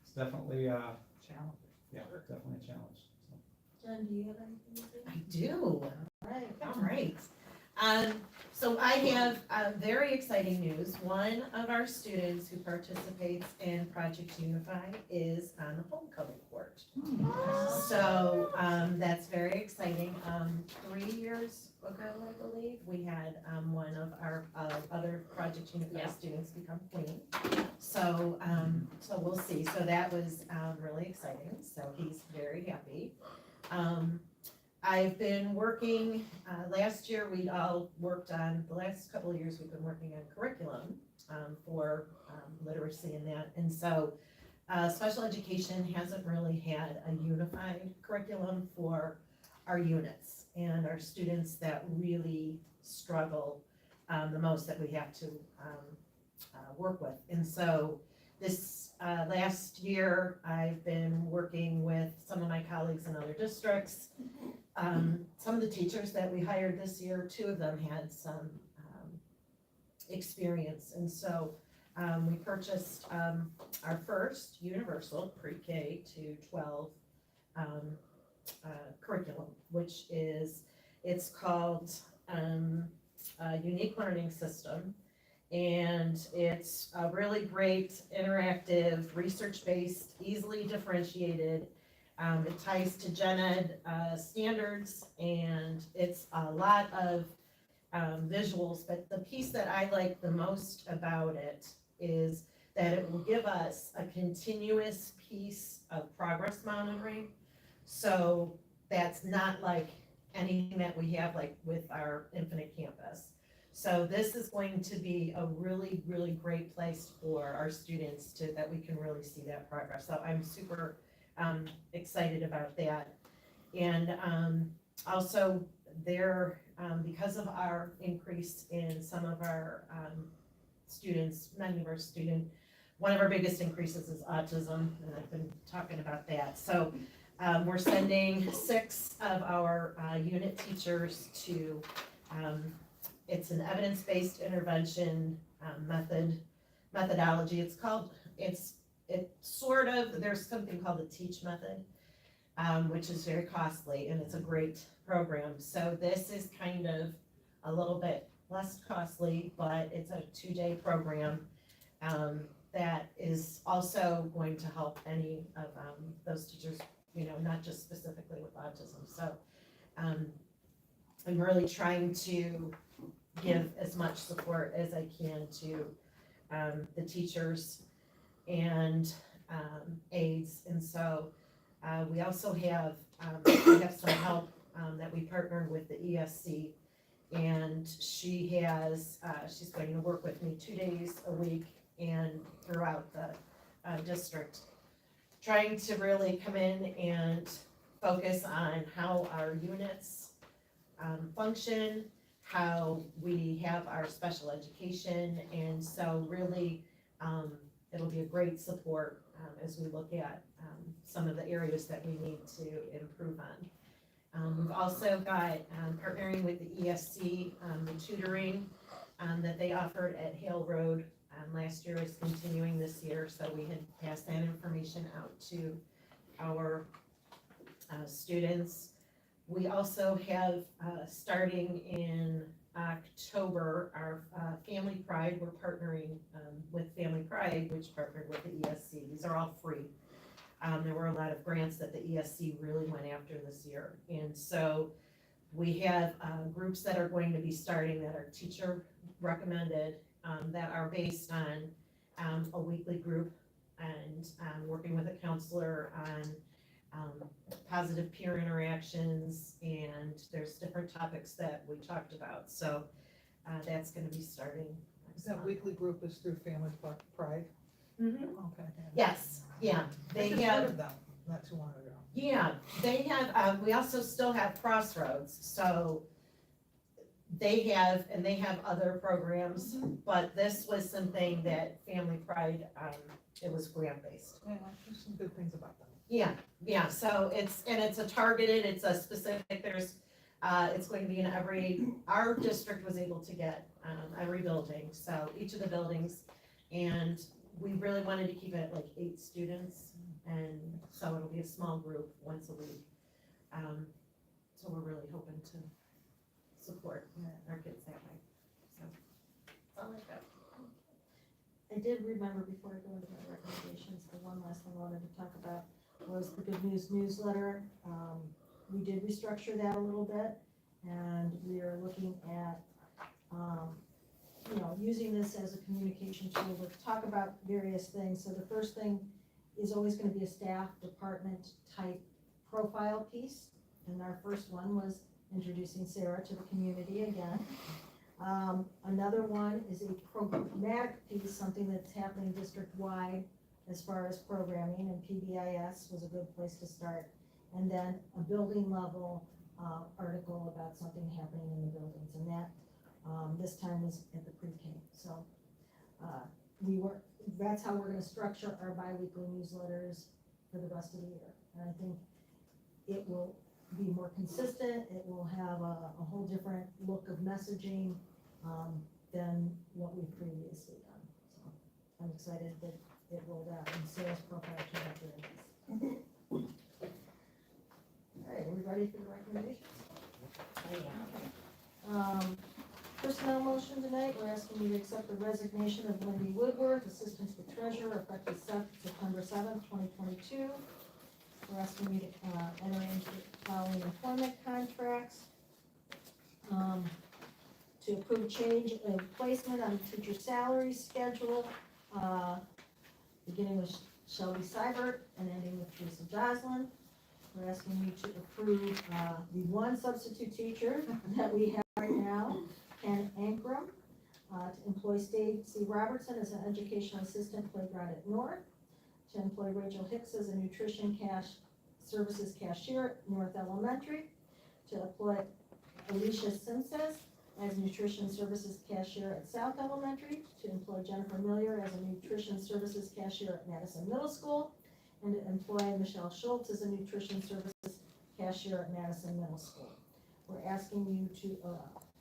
It's definitely, Challenge. yeah, definitely a challenge, so. Jen, do you have anything to say? I do. All right. All right. So I have very exciting news. One of our students who participates in Project Unify is on the homecoming court. So that's very exciting. 3 years ago, I believe, we had one of our other Project Unify students become queen. So we'll see. So that was really exciting. So he's very happy. I've been working, last year we all worked on, the last couple of years we've been working on curriculum for literacy and that. And so special education hasn't really had a unified curriculum for our units and our students that really struggle the most, that we have to work with. And so this last year, I've been working with some of my colleagues in other districts. Some of the teachers that we hired this year, 2 of them had some experience. And so we purchased our first universal pre-K to 12 curriculum, which is, it's called Unique Learning System. And it's a really great, interactive, research-based, easily differentiated. It ties to gen ed standards, and it's a lot of visuals, but the piece that I like the most about it is that it will give us a continuous piece of progress monitoring. So that's not like anything that we have like with our Infinite Campus. So this is going to be a really, really great place for our students that we can really see that progress. So I'm super excited about that. And also there, because of our increase in some of our students, many of our students, one of our biggest increases is autism, and I've been talking about that. So we're sending 6 of our unit teachers to, it's an evidence-based intervention methodology. It's called, it's sort of, there's something called the TEACH method, which is very costly, and it's a great program. So this is kind of a little bit less costly, but it's a 2-day program that is also going to help any of those teachers, not just specifically with autism. So I'm really trying to give as much support as I can to the teachers and aides. And so we also have, we have some help that we partnered with the ESC. And she has, she's going to work with me 2 days a week and throughout the district, trying to really come in and focus on how our units function, how we have our special education, and so really it'll be a great support as we look at some of the areas that we need to improve on. We've also got partnering with the ESC, the tutoring that they offered at Hale Road last year is continuing this year, so we had passed that information out to our students. We also have, starting in October, our Family Pride, we're partnering with Family Pride, which partnered with the ESC. These are all free. There were a lot of grants that the ESC really went after this year. And so we have groups that are going to be starting that are teacher recommended, that are based on a weekly group and working with a counselor on positive peer interactions, and there's different topics that we talked about. So that's going to be starting next That month. weekly group is through Family Pride? Mhm. Okay. Yes, yeah, I they just have. heard of them not too long ago. Yeah, they have, we also still have Crossroads, so they have other programs, but this was something that Family Pride, it was grant-based. Yeah, there's some good things about them. Yeah, so it's a targeted, it's a specific, there's, it's going to be in our district was able to get, every building, so each of the buildings, and we really wanted to keep it like 8 students, and so it'll be a small group once a week. So we're really hoping to support our kids that way, so, that's all I've got. I did remember before I go into my recommendations, the one last thing I wanted to talk about was the Good News newsletter. We did restructure that a little bit, and we are looking at, using this as a communication tool to talk about various things. So the first thing is always gonna be a staff department type profile piece. And our first one was introducing Sarah to the community again. Another one is a programmatic piece, something that's happening district-wide as far as programming, and PBIS was a good place to start. And then a building level article about something happening in the buildings, and that this time was at the pre-K. So that's how we're gonna structure our bi-weekly newsletters for the rest of the year. And I think it will be more consistent, it will have a whole different look of messaging than what we've previously done. So I'm excited that it rolled out, and sales profile turned out very nice. All right, are we ready for the recommendations? Personnel motion tonight, we're asking you to accept the resignation of Wendy Woodworth, Assistant to the Treasurer, effective September 7th, 2022. We're asking you to enter into the following employment contracts. To approve change of placement on the teacher salary schedule, beginning with Shelby Seibert and ending with Teresa Joslin. We're asking you to approve the one substitute teacher that we have right now, Ken Ankrum, to employ Stacy Robertson as an educational assistant playground at North, to employ Rachel Hicks as a nutrition services cashier at North Elementary, to employ Alicia Simpson as nutrition services cashier at South Elementary, to employ Jennifer Miller as a nutrition services cashier at Madison Middle School, and to employ Michelle Schultz as a nutrition services cashier at Madison Middle School. We're asking you to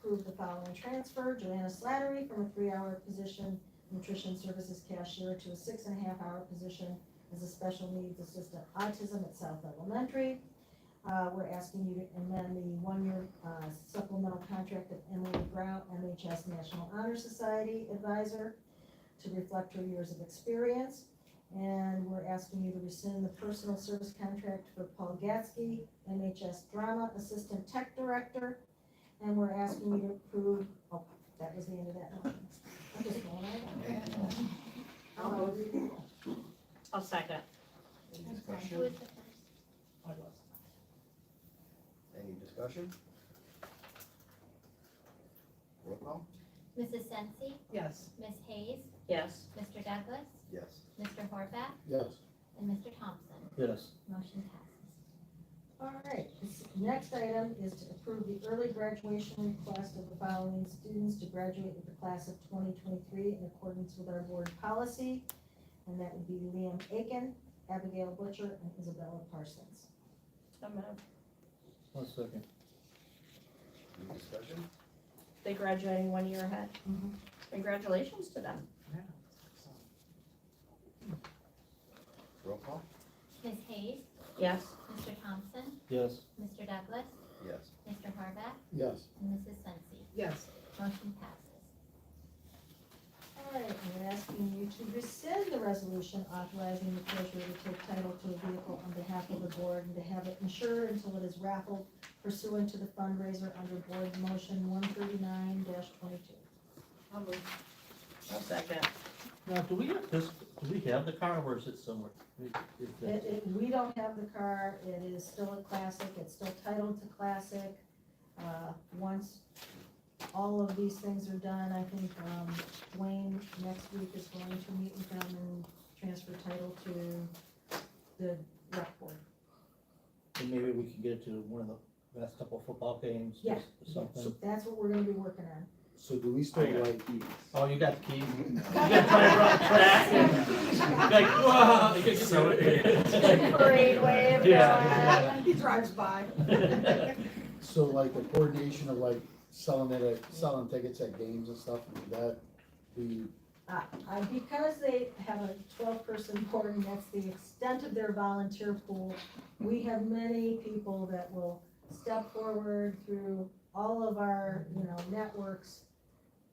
approve the following transfer: Joanna Slattery from a 3-hour position, nutrition services cashier, to a 6.5-hour position as a special needs assistant autism at South Elementary. We're asking you to amend the 1-year supplemental contract of Emily Brown, MHS National Honor Society advisor, to reflect her years of experience. And we're asking you to rescind the personal service contract for Paul Gatsky, MHS Drama Assistant Tech Director, and we're asking you to approve, oh, that was the end of that motion. I'm just going right on. I'll move. I'll second. Any Who discussion? was the first? I was. Any discussion? Roll call? Mrs. Sensi, Yes. Ms. Hayes, Yes. Mr. Douglas, Yes. Mr. Horvath, Yes. and Mr. Thompson. Yes. Motion passes. All right, this next item is to approve the early graduation request of the following students to graduate with the class of 2023 in accordance with our board policy. And that would be Liam Aiken, Abigail Butcher, and Isabella Parsons. One second. Any discussion? They graduating 1 year ahead. Mhm. Congratulations to them. Roll call? Ms. Hayes, Yes. Mr. Thompson, Yes. Mr. Douglas, Yes. Mr. Horvath, Yes. and Mrs. Sensi. Yes. Motion passes. All right, and we're asking you to rescind the resolution authorizing the treasurer to take title to a vehicle on behalf of the board and to have it insured until it is raffled pursuant to the fundraiser under board motion 139-22. I'll second. Now, do we have this, do we have the car or is it somewhere? Is that- We don't have the car, it is still a classic, it's still titled to classic. Once all of these things are done, I think, Wayne next week is going to meet with them and transfer title to the rec board. And maybe we can get it to one of the last couple of football games Yeah. or something. That's what we're gonna be working on. So do we still like, Oh, you got the keys? You gotta try to run track and like, whoa. you get So it. Parade wave. Yeah. He drives by. so like the coordination of like selling tickets at games and stuff, would that be, Because they have a 12-person board and that's the extent of their volunteer pool, we have many people that will step forward through all of our, networks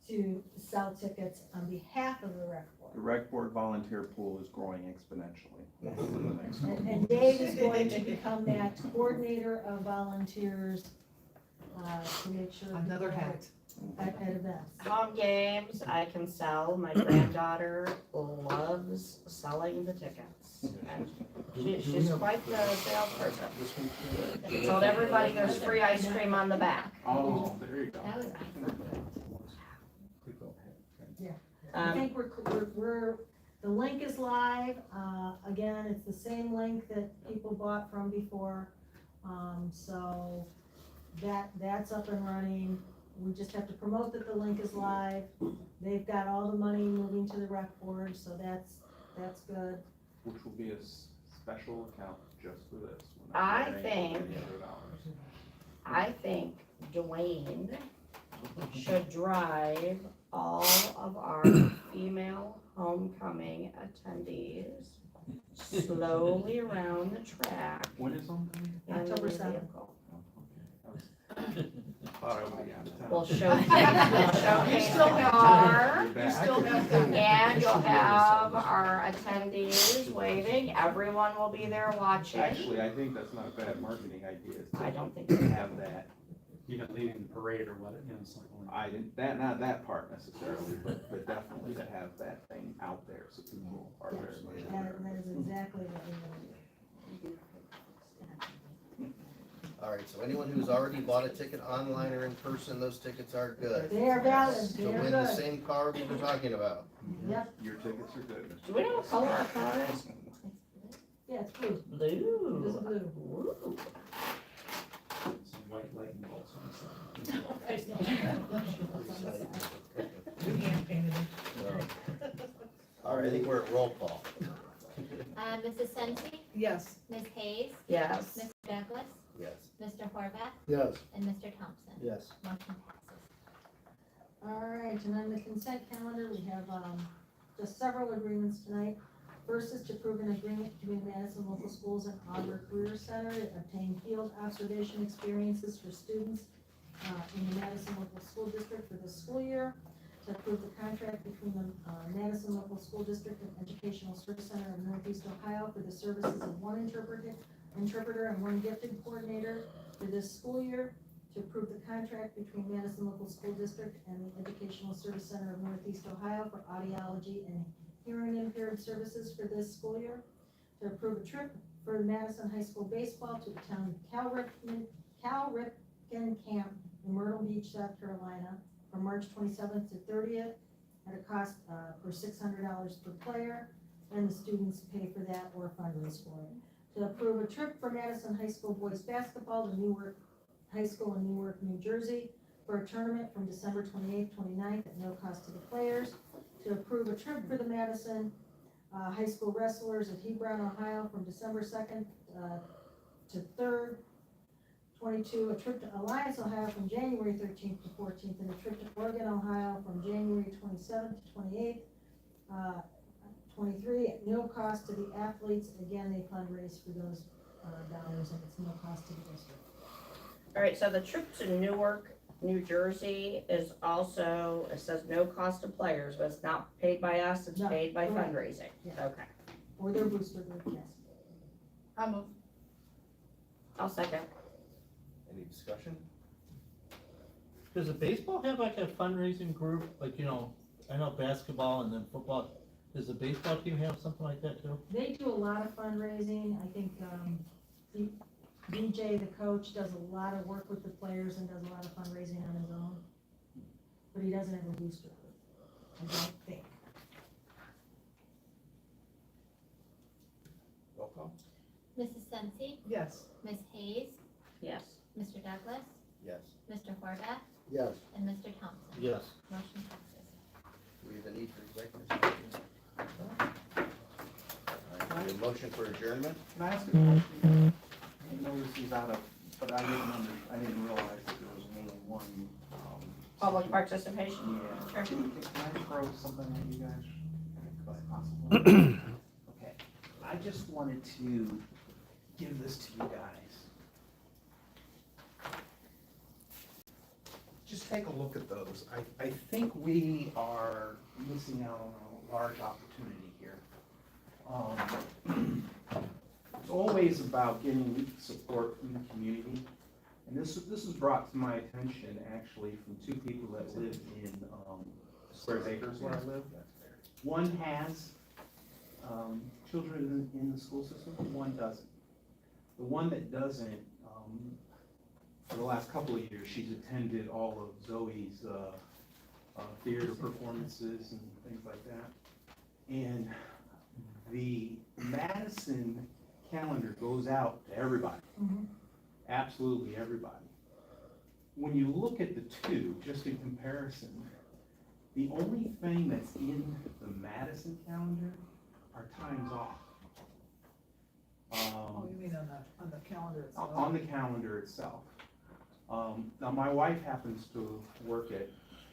to sell tickets on behalf of the rec board. The rec board volunteer pool is growing exponentially. Yes. Within the next couple And Dave is going to become that coordinator of volunteers to make sure. Another people hat. At events. Home games, I can sell. My granddaughter loves selling the tickets. And she's quite the salesperson. She told everybody there's free ice cream on the back. Oh, there you go. That was awesome. I think the link is live, again, it's the same link that people bought from before, so that's up and running. We just have to promote that the link is live, they've got all the money moving to the rec board, so that's good. Which will be a special account just for this. We're not I carrying think- any other dollars. I think Dwayne should drive all of our female homecoming attendees slowly around the track When is homecoming? in the October 7th. vehicle. Oh, okay. Thought I would be out of town. We'll showcase the car, You're back. still have that. and you'll have our attendees waving. Everyone will be there watching. Actually, I think that's not a bad marketing idea, is I to don't think so. have that. Even leading the parade or what, something like that. I didn't, not that part necessarily, but definitely to have that thing out there so people are very much aware. That is exactly what we're gonna do. All right, so anyone who's already bought a ticket online or in person, those tickets are good. They are valid, To they are win the good, same car we were talking about. yep, Your tickets are good. Do we know what color our car is? yeah, it's blue, Blue. this is blue. Ooh. Some white lightning bolts on the side. We hand painted it. All right, I think we're at roll call. Mrs. Sensi, Yes. Ms. Hayes, Yes. Mr. Douglas, Yes. Mr. Horvath, yes, and Mr. Thompson. Yes. Motion passes. All right, and on the consent calendar, we have, just several agreements tonight. First is to approve an agreement between Madison Local Schools and Auburn Career Center to obtain field observation experiences for students, in the Madison Local School District for this school year. To approve the contract between the, Madison Local School District and Educational Service Center of Northeast Ohio for the services of one interpreter and one gifted coordinator for this school year. to approve the contract between Madison Local School District and the Educational Service Center of Northeast Ohio for audiology and hearing impaired services for this school year, to approve a trip for Madison High School baseball to attend Cal Ripken Camp in Myrtle Beach, South Carolina, from March 27th to 30th, at a cost for $600 per player, and the students pay for that or fundraise for it. To approve a trip for Madison High School boys basketball to Newark High School in Newark, New Jersey, for a tournament from December 28th, 29th, at no cost to the players. To approve a trip for the Madison High School wrestlers at Hebron, Ohio, from December 2nd to 3rd, 22, a trip to Alliance, Ohio, from January 13th to 14th, and a trip to Oregon, Ohio, from January 27th to 28th, 23, at no cost to the athletes. Again, they fundraise for those dollars, and it's no cost to the district. All right, so the trip to Newark, New Jersey is also, it says no cost to players, but it's not paid by us, it's No, paid by correct. fundraising. Yeah. Okay, Or their booster group, yes. I move. I'll second. Any discussion? Does the baseball have like a fundraising group, like, you know, I know basketball and then football, does the baseball team have something like that too? They do a lot of fundraising. I think DJ, the coach, does a lot of work with the players and does a lot of fundraising on his own. But he doesn't have a booster group, I don't think. Roll call? Mrs. Sensi, Yes. Ms. Hayes, Yes. Mr. Douglas, Yes. Mr. Horvath, Yes. and Mr. Thompson. Yes. Motion passes. Do we have a need for executive session? All right, do we have a motion for adjournment? Can I ask a question? I know this is out of, but I didn't realize that there was only one, Public participation? yeah. Sure. Can I throw something at you guys? If possible? Okay, I just wanted to give this to you guys. Just take a look at those. I think we are missing out on a large opportunity here. It's always about getting support from the community. And this was brought to my attention actually from two people that live in Square Acres where I live. One has children in the school system, one doesn't. The one that doesn't, for the last couple of years, she's attended all of Zoe's theater performances and things like that. And the Madison calendar goes out to everybody, absolutely everybody. When you look at the two, just in comparison, the only thing that's in the Madison calendar are times off. Oh, you mean on the calendar itself? On the calendar itself. Now, my wife happens to work at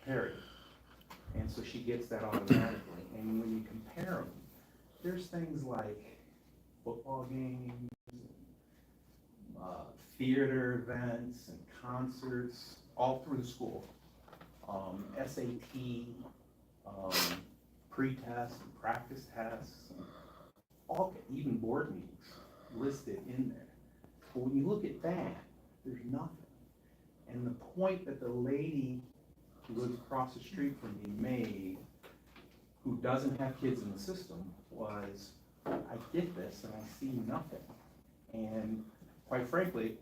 Perry, and so she gets that automatically. And when you compare them, there's things like football games, theater events and concerts, all through the school. SAT, pre-test and practice tests, all, even board meetings listed in there. But when you look at that, there's nothing. And the point that the lady who lives across the street from me made, who doesn't have kids in the system, was, I get this and I see nothing. And quite frankly,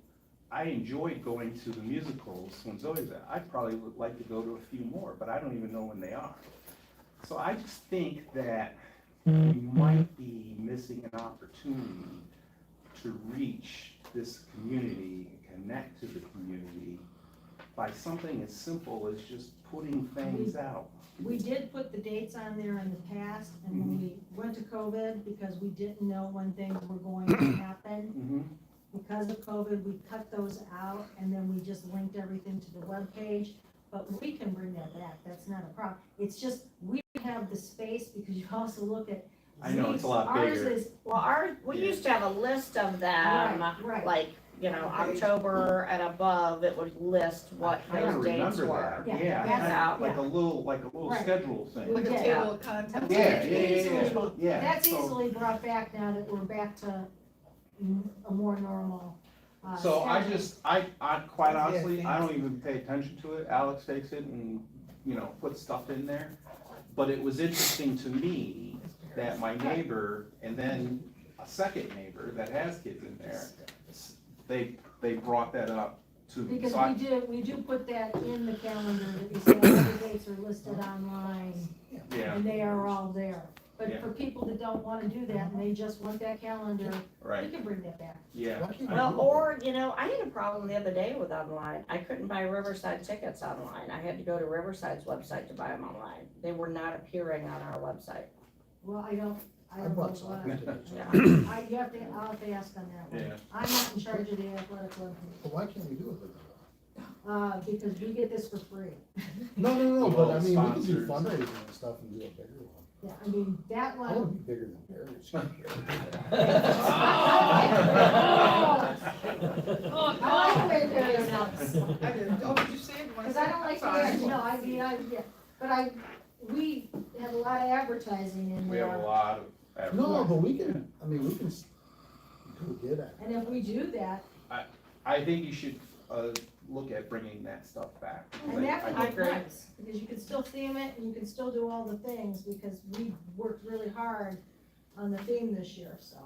I enjoyed going to the musicals when Zoe's there. I probably would like to go to a few more, but I don't even know when they are. So I just think that we might be missing an opportunity to reach this community, connect to the community by something as simple as just putting things out. We did put the dates on there in the past, and when we went to COVID, because we didn't know when things were going to happen, because of COVID, we cut those out, and then we just linked everything to the webpage. But we can bring that back, that's not a problem. It's just, we have the space, because you also look at. I know, it's a lot Ours bigger. is, Well, we used to have a list of them, right. like, you know, October and above, it would list what I don't those dates remember were. that, Yeah, yeah, that's- like a little Right. schedule thing. Like a Yeah. table of contents. Yeah. That's So- easily brought back now that we're back to a more normal So I schedule. just, I quite Yeah, honestly, I don't fancy. even pay attention to it. Alex takes it and, you know, puts stuff in there. But it was interesting to me that my neighbor and then a second neighbor that has kids in there, they brought that up to me. Because So I- we do put that in the calendar, that we say all the dates are listed online, Yeah, and they are all there. But Yeah. for people that don't wanna do that, and they just want that calendar, we right, can bring that back. yeah. Why can't we Well, do it? or, you know, I had a problem the other day with online. I couldn't buy Riverside tickets online. I had to go to Riverside's website to buy them online. They were not appearing on our website. Well, I don't I know bought why. soccer tickets. Yeah. I'll have to ask on that one. Yeah. I'm not in charge of the athletic club, But why can't we do it like that? because we get this for free. No, but I mean, we can do Sponsors. fundraising and stuff and do a bigger one. Yeah, I mean, that I one. wanna be bigger than Paris. I like the way Barry sounds. I didn't, oh, did you say it? You wanna Because say I it? don't like the I'm way, sorry. no, I mean, yeah, we have a lot of advertising in We have a there. lot of. No, but we can, I mean, we can get at it. And if we do that, I think you should, look at bringing that stuff back. and that I can be agree. nice, because you can still theme it, and you can still do all the things, because we worked really hard on the theme this year, so.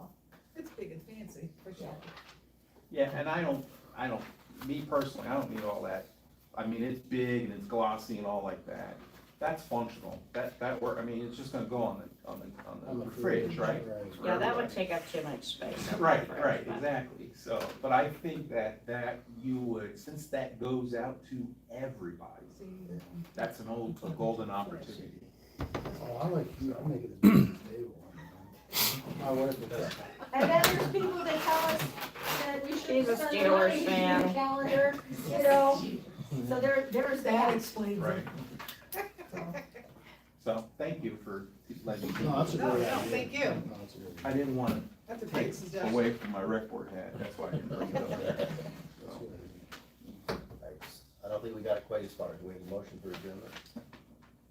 It's big and fancy, for sure. Yeah, and I don't, me personally, I don't need all that. I mean, it's big and it's glossy and all like that. That's functional. That work, I mean, it's just gonna go on the fridge, right? Yeah, that would take up too much space. on the Right, fridge, right, but- exactly. So, but I think that you would, since that goes out to everybody, See, that's a golden opportunity. Oh, I like you, I make it as big as they want. My wife would say. And then there's people that tell us that we She's should a spend Steelers money fan. on the calendar, you know, so there's That that. explains Right. it. So, So, thank you for letting me. No, that's a great No, idea. no, thank you. No, that's a great I idea. didn't wanna That's a great take suggestion. away from my rec board hat, that's why I didn't bring it up. That's a good idea. I don't think we got it quite as far. Do we have a motion for adjournment?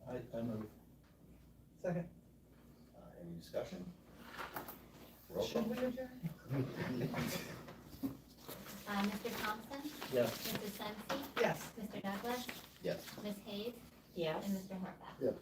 I move. Second. Any discussion? Roll call. Should we adjourn? Mr. Thompson? Yes. Mrs. Sensi? Yes. Mr. Douglas? Yes. Ms. Hayes? Yes. And Mr. Horvath? Yep.